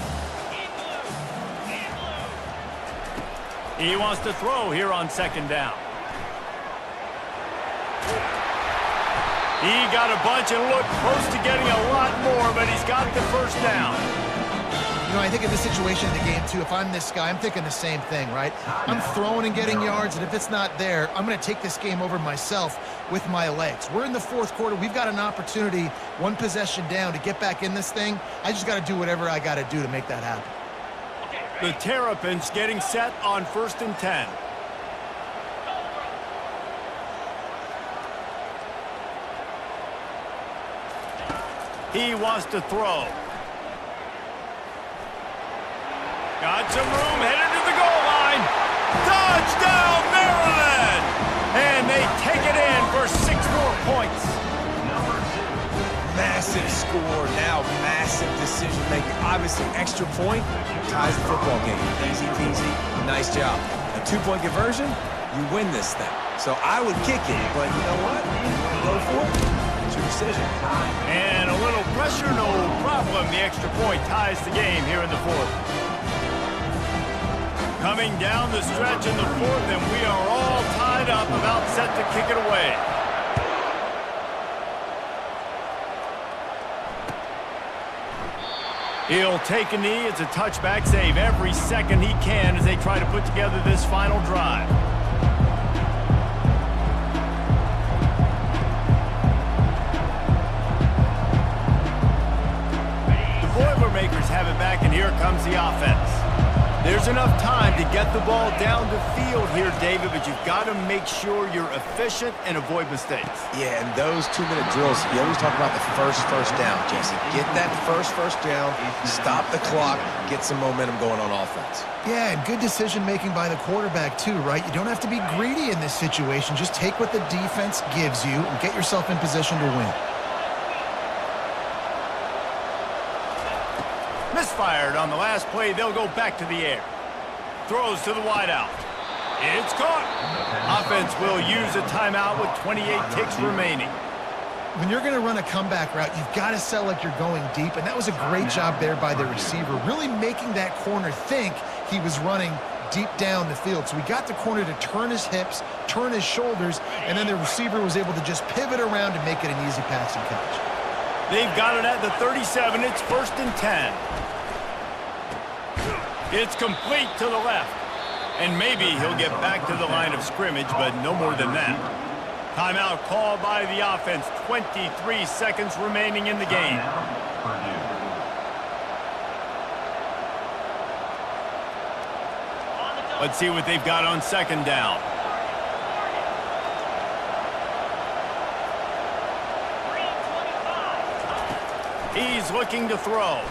He wants to throw here on 2nd down. He got a bunch and looked close to getting a lot more, but he's got the first down. You know, I think in this situation in the game, too, if I'm this guy, I'm thinking the same thing, right? I'm throwing and getting yards, and if it's not there, I'm going to take this game over myself with my legs. We're in the 4th quarter. We've got an opportunity, 1 possession down, to get back in this thing. I just got to do whatever I got to do to make that happen. The Terrapins getting set on 1st and 10. He wants to throw. Got some room, headed to the goal line. Touchdown, Maryland! And they take it in for 6 more points. Massive score, now massive decision-making. Obviously, extra point ties the football game. Easy peasy, nice job. A 2-point conversion, you win this thing. So I would kick it, but you know what? Go for it. It's your decision. And a little pressure, no problem. The extra point ties the game here in the 4th. Coming down the stretch in the 4th, and we are all tied up, about set to kick it away. He'll take a knee. It's a touchback save every second he can as they try to put together this final drive. Boilermakers have it back, and here comes the offense. There's enough time to get the ball down the field here, David, but you've got to make sure you're efficient and avoid mistakes. Yeah, and those 2-minute drills, you always talk about the first down, Jesse. Get that first down, stop the clock, get some momentum going on offense. Yeah, and good decision-making by the quarterback, too, right? You don't have to be greedy in this situation. Just take what the defense gives you and get yourself in position to win. Missed fired. On the last play, they'll go back to the air. Throws to the wideout. It's caught. Offense will use a timeout with 28 ticks remaining. When you're going to run a comeback route, you've got to sell like you're going deep, and that was a great job there by the receiver, really making that corner think he was running deep down the field. So we got the corner to turn his hips, turn his shoulders, and then the receiver was able to just pivot around and make it an easy pass and catch. They've got it at the 37. It's 1st and 10. It's complete to the left. And maybe he'll get back to the line of scrimmage, but no more than that. Timeout called by the offense. 23 seconds remaining in the game. Let's see what they've got on 2nd down. He's looking to throw.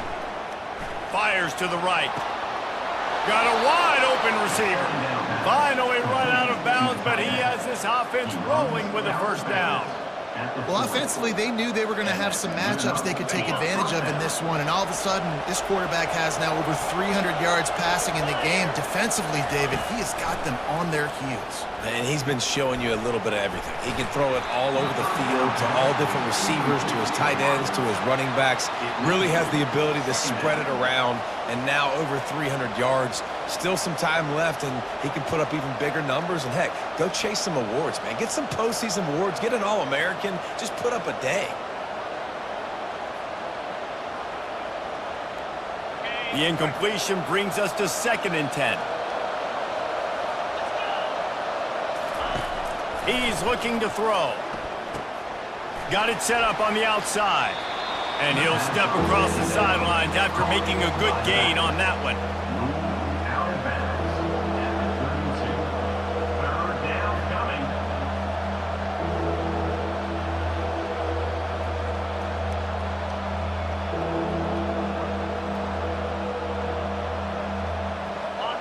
Fires to the right. Got a wide open receiver. Finally run out of bounds, but he has this offense rolling with a 1st down. Well, offensively, they knew they were going to have some matchups they could take advantage of in this one, and all of a sudden, this quarterback has now over 300 yards passing in the game. Defensively, David, he has got them on their heels. And he's been showing you a little bit of everything. He can throw it all over the field to all different receivers, to his tight ends, to his running backs. Really has the ability to spread it around, and now over 300 yards. Still some time left, and he can put up even bigger numbers. And, heck, go chase some awards, man. Get some postseason awards. Get an All-American. Just put up a day. The incompletion brings us to 2nd and 10. He's looking to throw. Got it set up on the outside. And he'll step across the sidelines after making a good gain on that one. Out of bounds at the 32. 3rd down coming.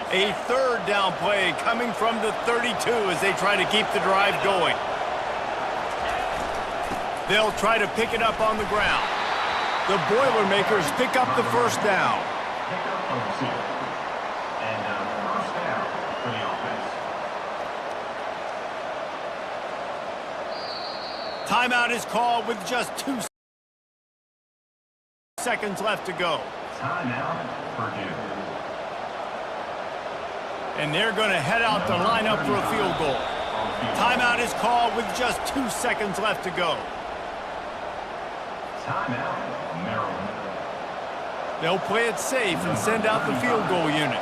A 3rd down play coming from the 32 as they try to keep the drive going. They'll try to pick it up on the ground. The Boilermakers pick up the 1st down. Pick up on the field. And 1st down for the offense. Timeout is called with just 2 seconds left to go. Timeout, Purdue. And they're going to head out to line up for a field goal. Timeout is called with just 2 seconds left to go. Timeout, Maryland. They'll play it safe and send out the field goal unit.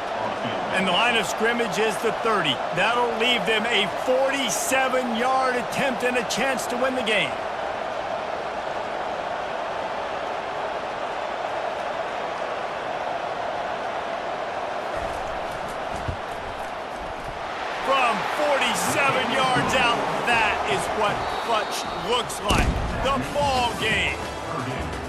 And the line of scrimmage is the 30. That'll leave them a 47-yard attempt and a chance to win the game. From 47 yards out, that is what clutch looks like. The ball game.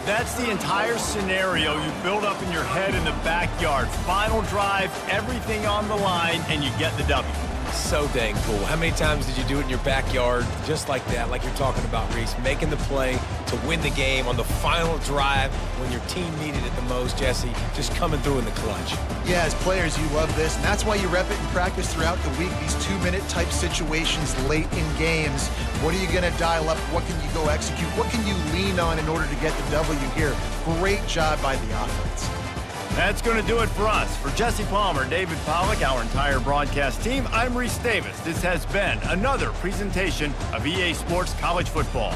That's the entire scenario you build up in your head in the backyard. Final drive, everything on the line, and you get the W. So dang cool. How many times did you do it in your backyard just like that, like you're talking about, Reese, making the play to win the game on the final drive when your team needed it the most, Jesse, just coming through in the clutch. Yeah, as players, you love this, and that's why you rep it in practice throughout the week, these 2-minute type situations late in games. What are you going to dial up? What can you go execute? What can you lean on in order to get the W here? Great job by the offense. That's going to do it for us. For Jesse Palmer, David Pollack, our entire broadcast team, I'm Reese Davis. This has been another presentation of EA Sports College Football.